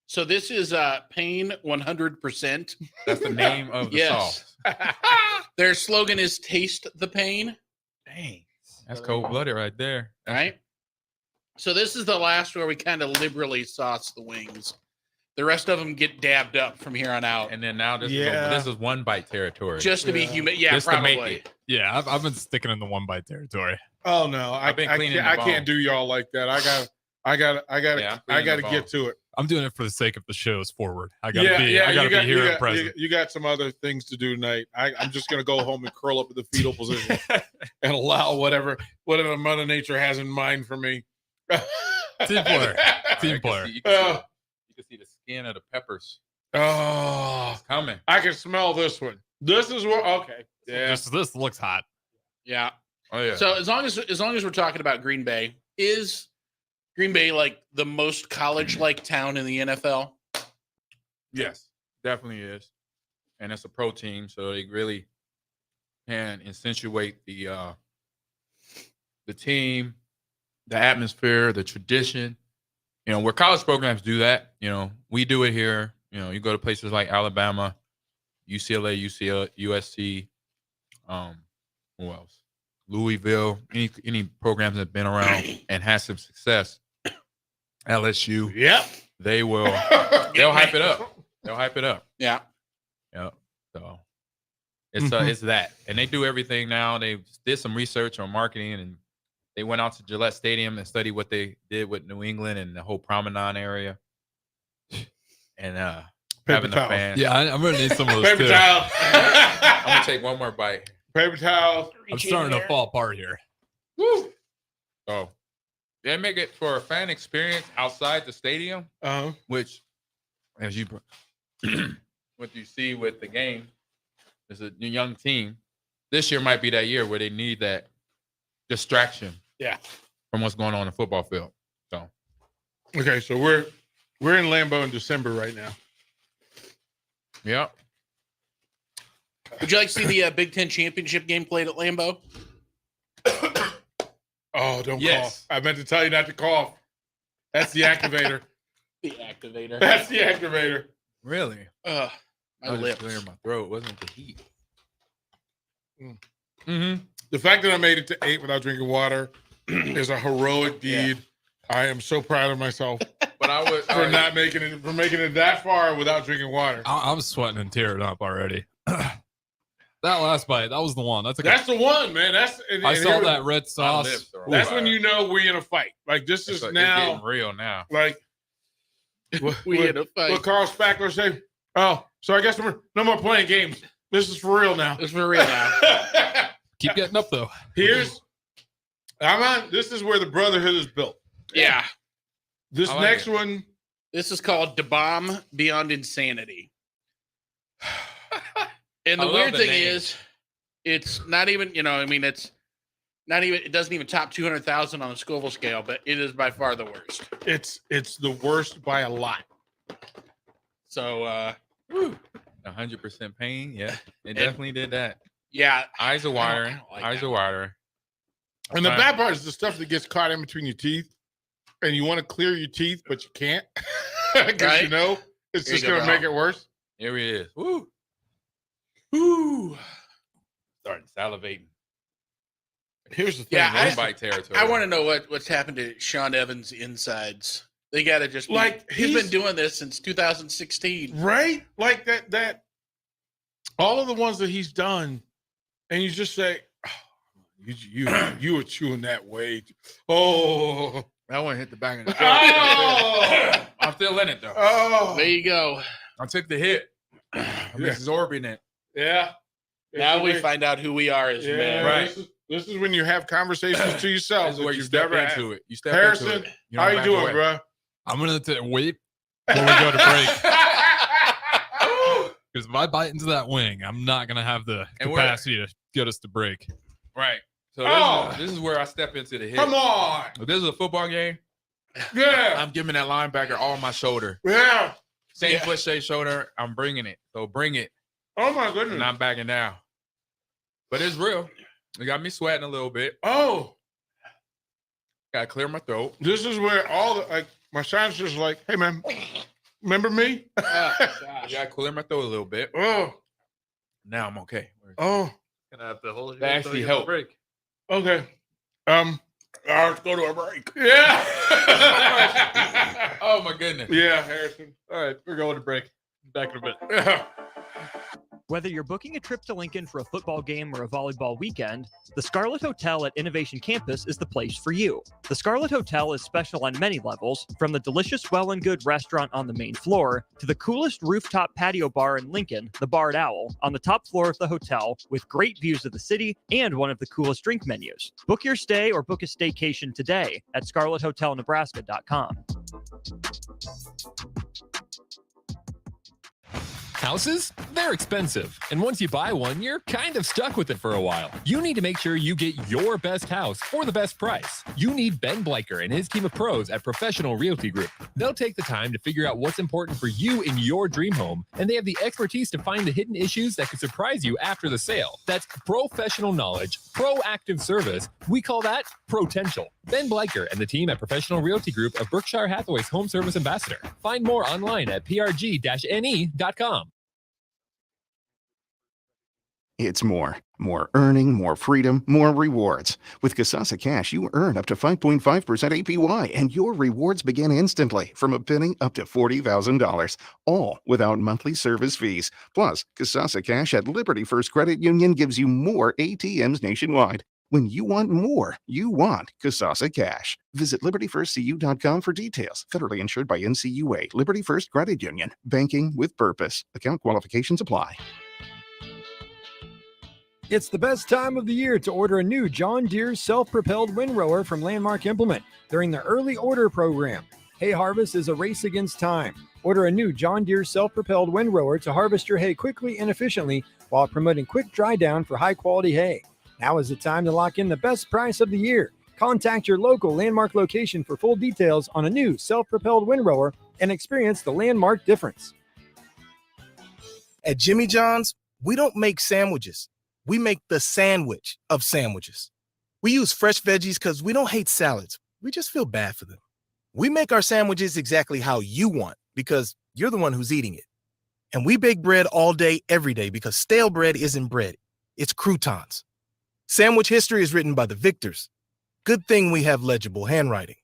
So this is Pain 100%. That's the name of the sauce. Their slogan is "Taste the Pain." Dang, that's cold-blooded right there. All right. So this is the last where we kind of liberally sauce the wings. The rest of them get dabbed up from here on out. And then now this is one bite territory. Just to be human. Yeah, just probably. To make it. Yeah, I've been sticking in the one bite territory. Oh no, I can't do y'all like that. I gotta get to it. I'm doing it for the sake of the show's forward. I gotta be here and present. You got some other things to do tonight. I'm just gonna go home and curl up in the fetal position and allow whatever Mother Nature has in mind for me. Team player. You can see the skin of the peppers. Oh, it's coming. I can smell this one. This is what. Okay. Yeah. This looks hot. Yeah. Oh yeah. So as long as we're talking about Green Bay, is Green Bay like the most college-like town in the NFL? Yes, definitely is. And it's a pro team, so they really can accentuate the team, the atmosphere, the tradition. You know, where college programs do that, you know, we do it here. You know, you go to places like Alabama, UCLA, USC, who else? Louisville, any programs that have been around and had some success. LSU. Yep. They'll hype it up. They'll hype it up. Yeah. Yep. So it's that. And they do everything now. They did some research on marketing, and they went out to Gillette Stadium and studied what they did with New England and the whole promenade area. And having the fans. Yeah, I'm gonna need some of those paper too. towel. I'm gonna take one more bite. Paper towel. I'm starting to fall apart here. Woo. So they make it for a fan experience outside the stadium, which, as you what you see with the game, is a young team. This year might be that year where they need that distraction. Yeah. From what's going on in the football field. So. Okay, so we're in Lambeau in December right now. Yep. Would you like to see the Big Ten championship game played at Lambeau? Oh, don't cough. I meant to tell you not to cough. That's the activator. The activator. That's the activator. Really? My lips. Clearing my throat. It wasn't the heat. Mm-hmm. The fact that I made it to 8 without drinking water is a heroic deed. Yeah. I am so proud of myself. But I was for making it that far without drinking water. I'm sweating and tearing up already. That last bite, that was the one. That's the one, man. I saw that red sauce. That's when you know we're in a fight. Like this is now it's getting real now. Like we in a fight. What Carl Spackler say? Oh, so I guess no more playing games. This is for real now. It's for real now. Keep getting up though. Ahman, this is where the brotherhood is built. Yeah. This next one. This is called Da Bomb Beyond Insanity. And the weird thing is, it's not even, it's not even, it doesn't even top 200,000 on the Scoville scale, but it is by far the worst. It's the worst by a lot. So, 100% pain. Yeah, it definitely did that. Yeah. Eyes are watering. Eyes are watering. And the bad part is the stuff that gets caught in between your teeth, and you want to clear your teeth, but you can't. Because it's just going to make it worse. Here he is. Woo. Ooh. Starting salivating. Here's the thing. Yeah, bite territory. I want to know what's happened to Sean Evans' insides. They got to just be, like he's been doing this since 2016. Right? Like that all of the ones that he's done, and you just say, oh, you were chewing that way. Oh, that one hit the back of the throat. Oh! I'm still in it though. Oh, there you go. I took the hit. I'm absorbing it. Yeah. Now we find out who we are as men. Right. This is when you have conversations to yourself. This is where you step into it. You step Harrison, into it. How you doing, bro? I'm gonna wait before we go to break. Because if I bite into that wing, I'm not gonna have the capacity to get us to break. Right. So this is where I step into the hit. Come on. If this is a football game, yeah, I'm giving that linebacker all my shoulder. Yeah. Same foot shape shoulder. I'm bringing it. So bring it. Oh my goodness. And I'm backing down. But it's real. It got me sweating a little bit. Oh. Gotta clear my throat. This is where my son's just like, hey man, remember me? Gotta clear my throat a little bit. Oh. Now I'm okay. Oh. Gonna have to hold that actually helped. Break. Okay. All right, let's go to a break. Yeah. Oh my goodness. Yeah, Harrison. All right, we're going to break. Back in a bit. Whether you're booking a trip to Lincoln for a football game or a volleyball weekend, the Scarlet Hotel at Innovation Campus is the place for you. The Scarlet Hotel is special on many levels, from the delicious Well and Good restaurant on the main floor to the coolest rooftop patio bar in Lincoln, the Barred Owl, on the top floor of the hotel with great views of the city and one of the coolest drink menus. Book your stay or book a staycation today at scarlethotelnebraska.com. Houses? They're expensive. And once you buy one, you're kind of stuck with it for a while. You need to make sure you get your best house for the best price. You need Ben Bleicher and his team of pros at Professional Realty Group. They'll take the time to figure out what's important for you in your dream home, and they have the expertise to find the hidden issues that could surprise you after the sale. That's professional knowledge, proactive service. We call that potential. Ben Bleicher and the team at Professional Realty Group of Berkshire Hathaway's Home Service Ambassador. Find more online at prg-ne.com. It's more. More earning, more freedom, more rewards. With Kasasa Cash, you earn up to 5.5% APY, and your rewards begin instantly from a penny up to $40,000, all without monthly service fees. Plus, Kasasa Cash at Liberty First Credit Union gives you more ATMs nationwide. When you want more, you want Kasasa Cash. Visit libertyfirstcu.com for details. Federally insured by NCUA. Liberty First Credit Union. Banking with purpose. Account qualifications apply. It's the best time of the year to order a new John Deere self-propelled windrower from Landmark Implement during the early order program. Hay harvest is a race against time. Order a new John Deere self-propelled windrower to harvest your hay quickly and efficiently while promoting quick dry down for high-quality hay. Now is the time to lock in the best price of the year. Contact your local Landmark location for full details on a new self-propelled windrower and experience the Landmark difference. At Jimmy John's, we don't make sandwiches. We make the sandwich of sandwiches. We use fresh veggies because we don't hate salads. We just feel bad for them. We make our sandwiches exactly how you want because you're the one who's eating it. And we bake bread all day, every day because stale bread isn't bread. It's croutons. Sandwich history is written by the victors. Good thing we have legible handwriting.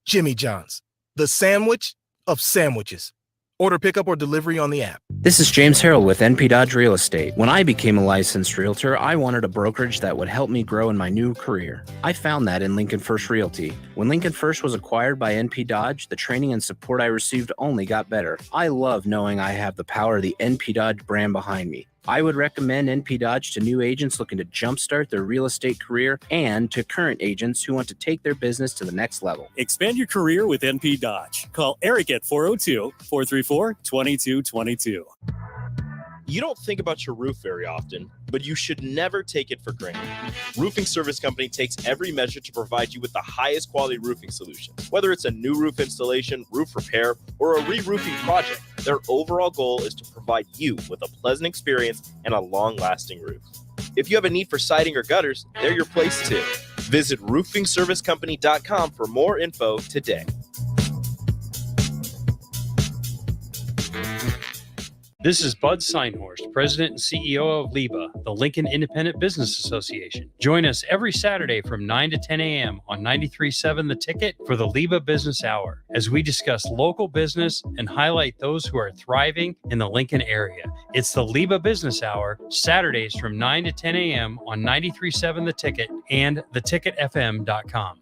Jimmy John's, the sandwich of sandwiches. Order pickup or delivery on the app. This is James Harrell with NP Dodge Real Estate. When I became a licensed realtor, I wanted a brokerage that would help me grow in my new career. I found that in Lincoln First Realty. When Lincoln First was acquired by NP Dodge, the training and support I received only got better. I love knowing I have the power of the NP Dodge brand behind me. I would recommend NP Dodge to new agents looking to jumpstart their real estate career and to current agents who want to take their business to the next level. Expand your career with NP Dodge. Call Eric at 402-434-2222. You don't think about your roof very often, but you should never take it for granted. Roofing Service Company takes every measure to provide you with the highest quality roofing solution. Whether it's a new roof installation, roof repair, or a re-roofing project, their overall goal is to provide you with a pleasant experience and a long-lasting roof. If you have a need for siding or gutters, they're your place too. Visit roofingservicecompany.com for more info today. This is Bud Seinhorst, President and CEO of LIBA, the Lincoln Independent Business Association. Join us every Saturday from 9 to 10 a.m. on 93.7 The Ticket for the LIBA Business Hour, as we discuss local business and highlight those who are thriving in the Lincoln area. It's the LIBA Business Hour, Saturdays from 9 to 10 a.m. on 93.7 The Ticket and theticketfm.com.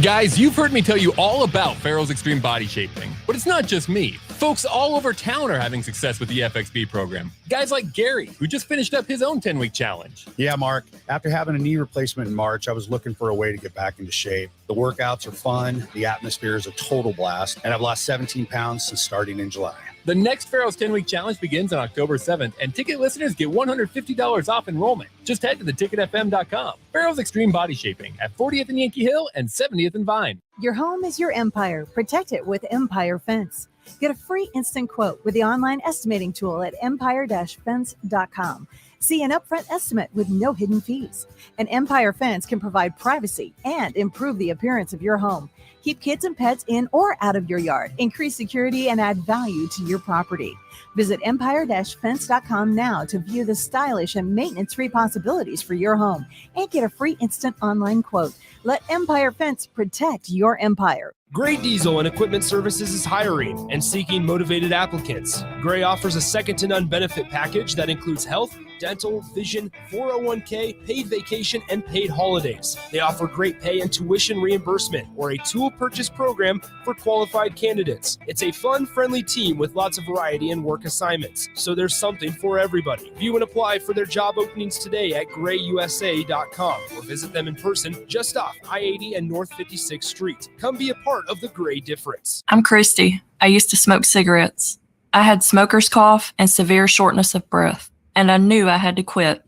Guys, you've heard me tell you all about Farrell's Extreme Body Shaping, but it's not just me. Folks all over town are having success with the FXB program. Guys like Gary, who just finished up his own 10-week challenge. Yeah, Mark. After having a knee replacement in March, I was looking for a way to get back into shape. The workouts are fun, the atmosphere is a total blast, and I've lost 17 pounds since starting in July. The next Farrell's 10-week challenge begins on October 7th, and ticket listeners get $150 off enrollment. Just head to theticketfm.com. Farrell's Extreme Body Shaping at 40th and Yankee Hill and 70th and Vine. Your home is your empire. Protect it with Empire Fence. Get a free instant quote with the online estimating tool at empire-fence.com. See an upfront estimate with no hidden fees. An Empire Fence can provide privacy and improve the appearance of your home. Keep kids and pets in or out of your yard. Increase security and add value to your property. Visit empire-fence.com now to view the stylish and maintenance-free possibilities for your home and get a free instant online quote. Let Empire Fence protect your empire. Gray Diesel and Equipment Services is hiring and seeking motivated applicants. Gray offers a second-to-none benefit package that includes health, dental, vision, 401k, paid vacation, and paid holidays. They offer great pay and tuition reimbursement or a tool purchase program for qualified candidates. It's a fun, friendly team with lots of variety and work assignments, so there's something for everybody. View and apply for their job openings today at grayusa.com or visit them in person just off I-80 and North 56th Street. Come be a part of the Gray difference. I'm Christy. I used to smoke cigarettes. I had smoker's cough and severe shortness of breath, and I knew I had to quit.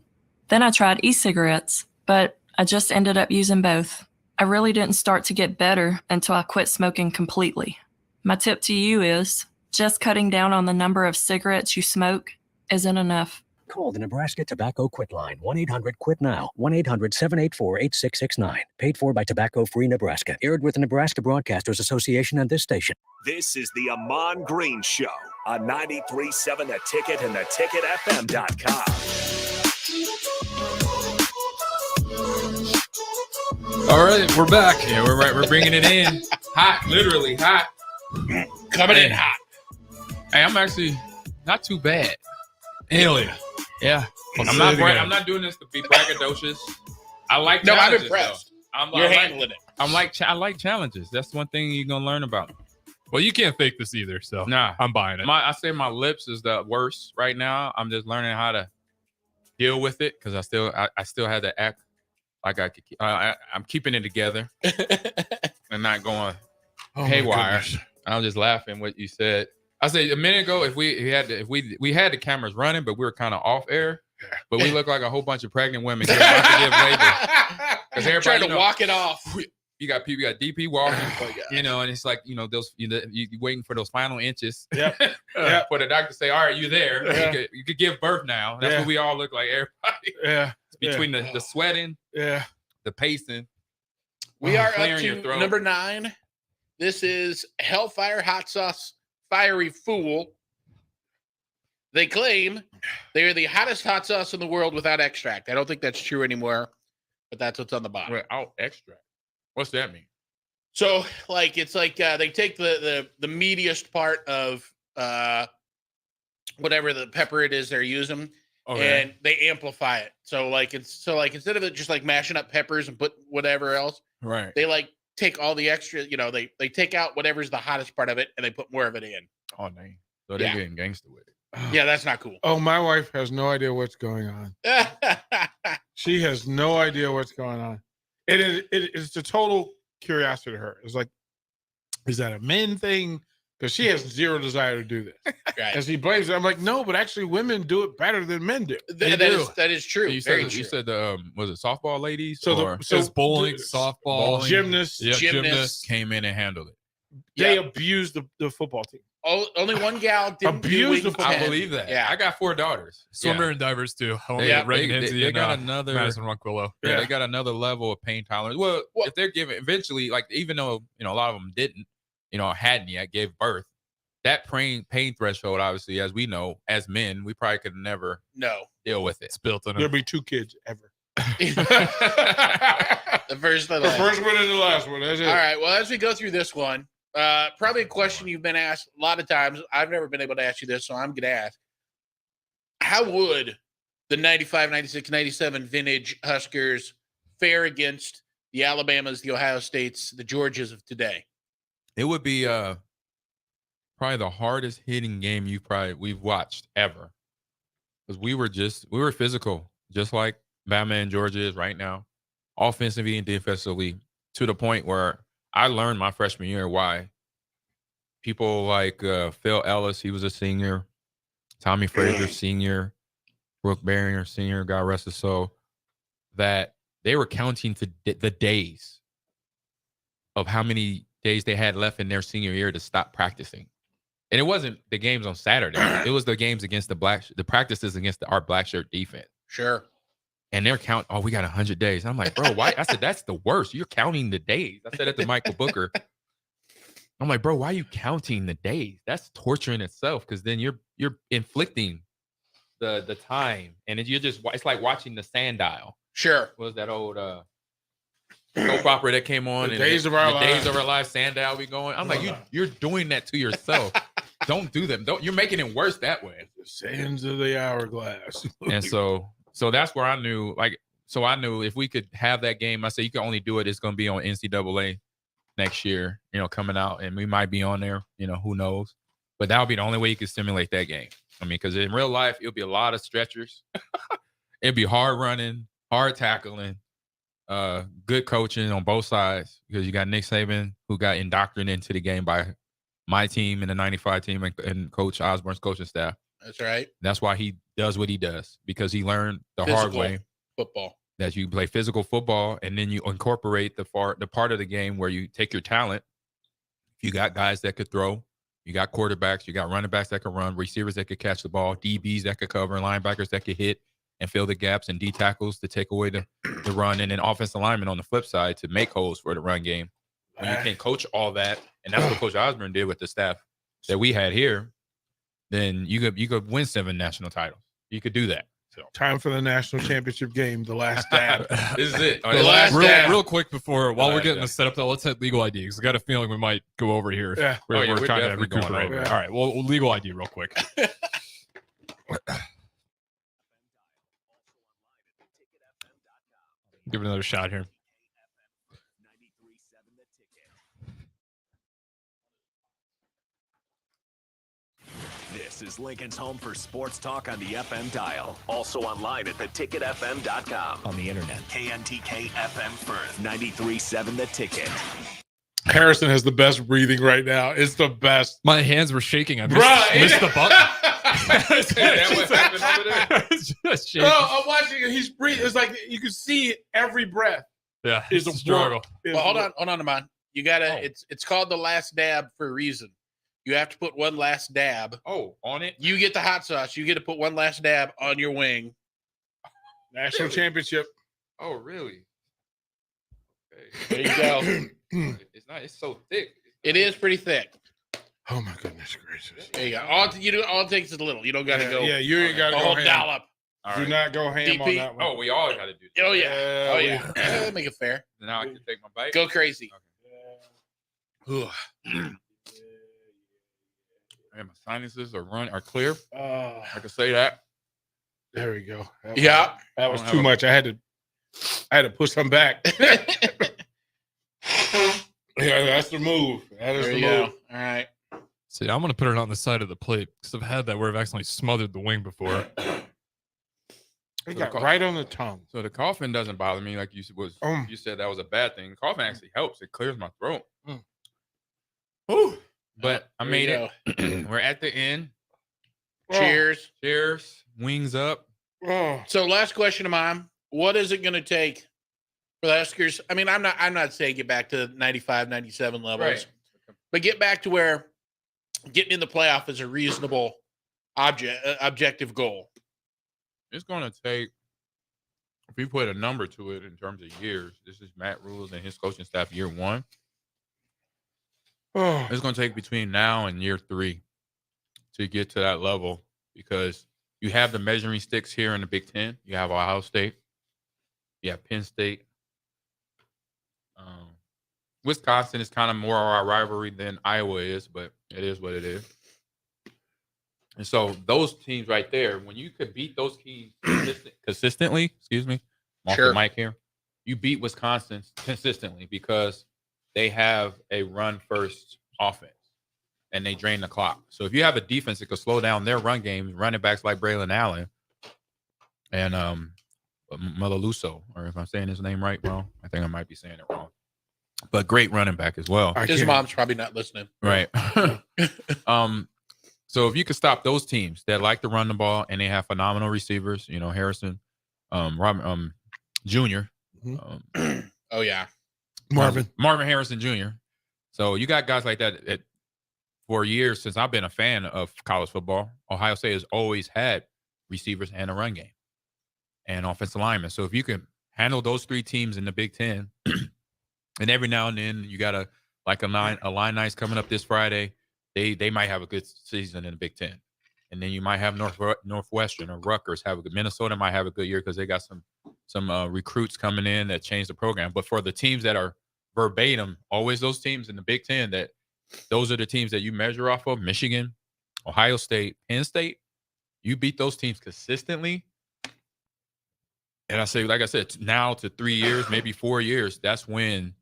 Then I tried e-cigarettes, but I just ended up using both. I really didn't start to get better until I quit smoking completely. My tip to you is just cutting down on the number of cigarettes you smoke isn't enough. Call the Nebraska Tobacco Quit Line, 1-800-QUIT-NOW, 1-800-784-8669. Paid for by Tobacco Free Nebraska. Aired with the Nebraska Broadcasters Association and this station. This is the Ahman Green Show on 93.7 The Ticket and theticketfm.com. All right, we're back. Yeah, we're right. We're bringing it in hot, literally hot. Coming in hot. Hey, I'm actually not too bad. Alien. Yeah. Well, I'm not doing this to be braggadocious. I like No, I'm challenges, impressed. though. You're handling it. I like challenges. That's one thing you're gonna learn about. Well, you can't fake this either, so Nah, I'm buying it. I say my lips is the worst right now. I'm just learning how to deal with it because I still had to act like I'm keeping it together and not going haywire. I was just laughing what you said. I said a minute ago, if we had the cameras running, but we were kind of off air, but we look like a whole bunch of pregnant women about to give labor because everybody trying to walk it off. You got people, you got DP walking, and it's like those you waiting for those final inches. Yep. For the doctor to say, all right, you're there. Yeah. You could give birth now. That's what we all look like. Everybody. Yeah. Between the sweating, the pacing. We are up clearing your to throat. number 9. This is Hellfire Hot Sauce Fiery Fool. They claim they are the hottest hot sauce in the world without extract. I don't think that's true anymore, but that's what's on the bottom. Without extract. What's that mean? So, it's like they take the meatiest part of whatever the pepper it is they're using, and they amplify it. So, instead of it just like mashing up peppers and put whatever else, right? They take all the extra. They take out whatever's the hottest part of it and they put more of it in. Oh, dang! So they're getting gangster with it. Yeah, that's not cool. Oh, my wife has no idea what's going on. She has no idea what's going on. It's a total curiosity to her. It's like, is that a men thing? Because she has zero desire to do this. Right. And she blames it. I'm like, no, but actually women do it better than men do. That is true. You said was it softball ladies? So bowling, softball, gymnasts came in and handled it. They abused the football team. Only one gal didn't abuse the I believe that. Yeah. I got 4 daughters. Swimmer and divers too. They got another Madison Ronquillo. Yeah, they got another level of pain tolerance. Well, if they're giving eventually, even though a lot of them didn't, hadn't yet gave birth, that pain threshold, obviously, as we know, as men, we probably could never deal with it. It's built in. There'll be 2 kids ever. The first and the first one and the last one. That's it. All right. Well, as we go through this one, probably a question you've been asked a lot of times. I've never been able to ask you this, so I'm going to ask. How would the 95, 96, 97 vintage Huskers fare against the Alabamas, the Ohio States, the Georgias of today? It would be probably the hardest hitting game we've watched ever. Because we were physical, just like Bama and Georgia is right now, offensively and defensively, to the point where I learned my freshman year why people like Phil Ellis, he was a senior, Tommy Frazier, senior, Brooke Barrier, senior, God rest his soul, that they were counting to the days of how many days they had left in their senior year to stop practicing. And it wasn't the games on Saturday. It was the games against the practices against our black shirt defense. Sure. And they're counting, oh, we got 100 days. I'm like, bro, why? I said, that's the worst. You're counting the days. I said that to Michael Booker. I'm like, bro, why are you counting the days? That's torture in itself, because then you're inflicting the time, and it's like watching the sundial. Sure. What was that old soap opera that came on? The Days of Our Lives. Days of Our Lives, sundial be going. I'm like, you're doing that to yourself. Don't do them. You're making it worse that way. The sands of the hourglass. And so that's where I knew, I knew if we could have that game, I said, you can only do it. It's going to be on NCAA next year, coming out, and we might be on there, who knows, but that'll be the only way you can simulate that game. I mean, because in real life, it'll be a lot of stretchers. It'll be hard running, hard tackling, good coaching on both sides, because you got Nick Saban, who got indoctrinated into the game by my team and the 95 team and Coach Osborne's coaching staff. That's right. That's why he does what he does, because he learned the Physical hard way. Football. That you play physical football, and then you incorporate the part of the game where you take your talent. You got guys that could throw. You got quarterbacks. You got running backs that can run, receivers that could catch the ball, DBs that could cover, linebackers that could hit and fill the gaps, and D tackles to take away the run, and then offensive linemen on the flip side to make holes for the run game. When you can coach all that, and that's what Coach Osborne did with the staff that we had here, then you could win 7 national titles. You could do that. So time for the national championship game, the last dab. This is it. The last dab. Real quick before, while we're getting this set up, though, let's hit legal ID, because I got a feeling we might go over here. Yeah. We're trying to definitely going recuperate. over. All right, well, legal ID real quick. Give it another shot here. This is Lincoln's home for sports talk on the FM dial. Also online at theticketfm.com. On the internet. KNTK FM Firth. 93.7 The Ticket. Harrison has the best breathing right now. It's the best. My hands were shaking. I missed the button. Just shaking. No, I'm watching it. He's breathing. It's like you can see it every breath. Yeah, it's a struggle. Well, hold on, Ahman. You gotta. It's called the last dab for a reason. You have to put one last dab. Oh, on it? You get the hot sauce. You get to put one last dab on your wing. National championship. Oh, really? Okay. There you go. It's so thick. It is pretty thick. Oh my goodness gracious! There you go. All it takes is a little. You don't gotta go. Yeah, you ain't gotta go ham. Dollop. Do not go ham DP. on that one. Oh, we all gotta do that. Oh yeah. Yeah, make it fair. Now I can take my bite. Go crazy. Okay. And my sinuses are clear. I can say that. There we go. That was too much. I had to push them back. Yeah, that's the move. That is the move. All right. See, I'm gonna put it on the side of the plate, because I've had that where I've accidentally smothered the wing before. It got right on the tongue. So the coughing doesn't bother me, like you said that was a bad thing. Coughing actually helps. It clears my throat. Ooh. But I made it. We're at the end. Cheers. Cheers. Wings up. So last question, Ahman. What is it going to take for the Huskers? I mean, I'm not saying get back to 95, 97 levels, right, but get back to where getting in the playoff is a reasonable objective goal. It's going to take, if you put a number to it in terms of years, this is Matt Rules and his coaching staff year 1. It's going to take between now and year 3 to get to that level, because you have the measuring sticks here in the Big Ten. You have Ohio State. You have Penn State. Wisconsin is kind of more our rivalry than Iowa is, but it is what it is. And so those teams right there, when you could beat those teams consistently, excuse me, I'm off the mic here, you beat Wisconsin consistently because they have a run-first offense, and they drain the clock. So if you have a defense that could slow down their run games, running backs like Braylon Allen and Malaluso, or if I'm saying his name right, wrong, I think I might be saying it wrong. But great running back as well. His mom's probably not listening. Right. So if you could stop those teams that like to run the ball and they have phenomenal receivers, Harrison, Jr. Oh yeah. Marvin Harrison Jr. So you got guys like that. For years since I've been a fan of college football, Ohio State has always had receivers and a run game. and offensive linemen. So if you can handle those 3 teams in the Big Ten, and every now and then you got a Illini's coming up this Friday, they might have a good season in the Big Ten. And then you might have Northwestern or Rutgers have a good. Minnesota might have a good year because they got some recruits coming in that change the program. But for the teams that are verbatim, always those teams in the Big Ten, those are the teams that you measure off of. Michigan, Ohio State, Penn State. You beat those teams consistently. And I say, like I said, now to 3 years, maybe 4 years, that's when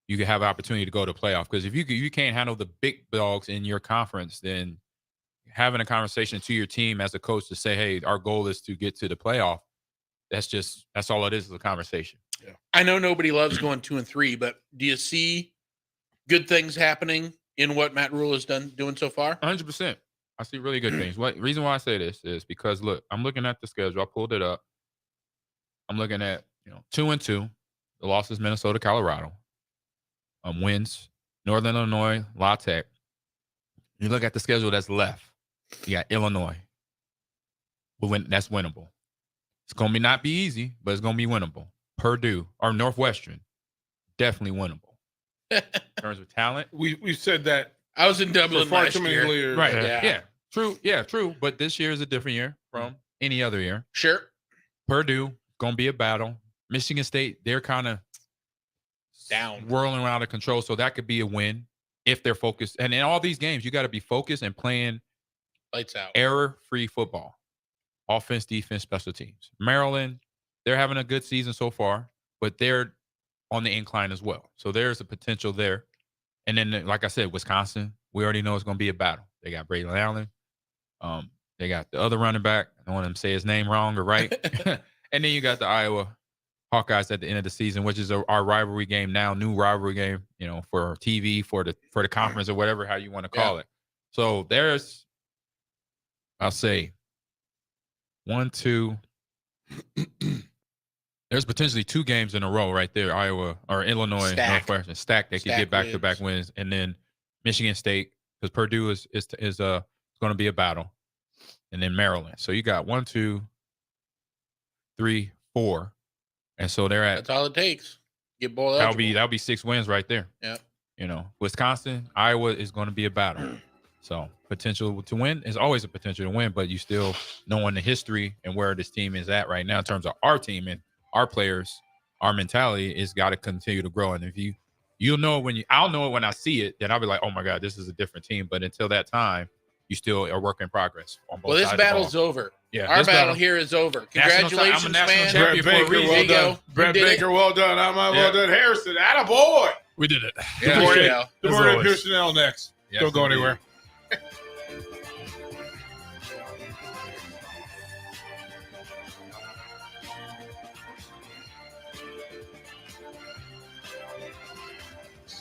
you can have an opportunity to go to playoff. Because if you can't handle the big dogs in your conference, then having a conversation to your team as a coach to say, hey, our goal is to get to the playoff, that's all it is a conversation. Yeah. I know nobody loves going 2-3, but do you see good things happening in what Matt Rule has doing so far? 100%. I see really good things. Reason why I say this is because, look, I'm looking at the schedule. I pulled it up. I'm looking at 2-2. The losses Minnesota, Colorado. Wins Northern Illinois, La Tech. You look at the schedule that's left. You got Illinois. That's winnable. It's going to not be easy, but it's going to be winnable. Purdue or Northwestern, definitely winnable. In terms of talent. We said that. I was in Dublin last year. Right. Yeah. True. Yeah, true. But this year is a different year from any other year. Sure. Purdue, going to be a battle. Michigan State, they're kind of down, whirling out of control. So that could be a win if they're focused. And in all these games, you got to be focused and playing lights out, error-free football. Offense, defense, special teams. Maryland, they're having a good season so far, but they're on the incline as well. So there's a potential there. And then, like I said, Wisconsin, we already know it's going to be a battle. They got Braylon Allen. They got the other running back. I don't want to say his name wrong or right. And then you got the Iowa Hawkeyes at the end of the season, which is our rivalry game now, new rivalry game, for TV, for the conference or whatever, how you want to call it. So there's, I'll say, 1, 2. There's potentially 2 games in a row right there. Iowa or Illinois, Northwestern stacked. They could get back-to-back wins, and then Michigan State, because Purdue is going to be a battle, and then Maryland. So you got 1, 2, 3, 4, and so they're at. That's all it takes. Get bowl that'll be 6 wins right there. Yeah. Wisconsin, Iowa is going to be a battle. So potential to win is always a potential to win, but you still knowing the history and where this team is at right now in terms of our team and our players, our mentality is got to continue to grow. And if you'll know I'll know it when I see it, then I'll be like, oh my God, this is a different team. But until that time, you still are work in progress. Well, this battle's over. Yeah, our battle here is over. Congratulations, I'm a national man. champion for a reason. Well done. Brett Baker, well done. Ahman, well done. Harrison, attaboy. We did it. DeMorday Pierson next. Yes, Don't go anywhere.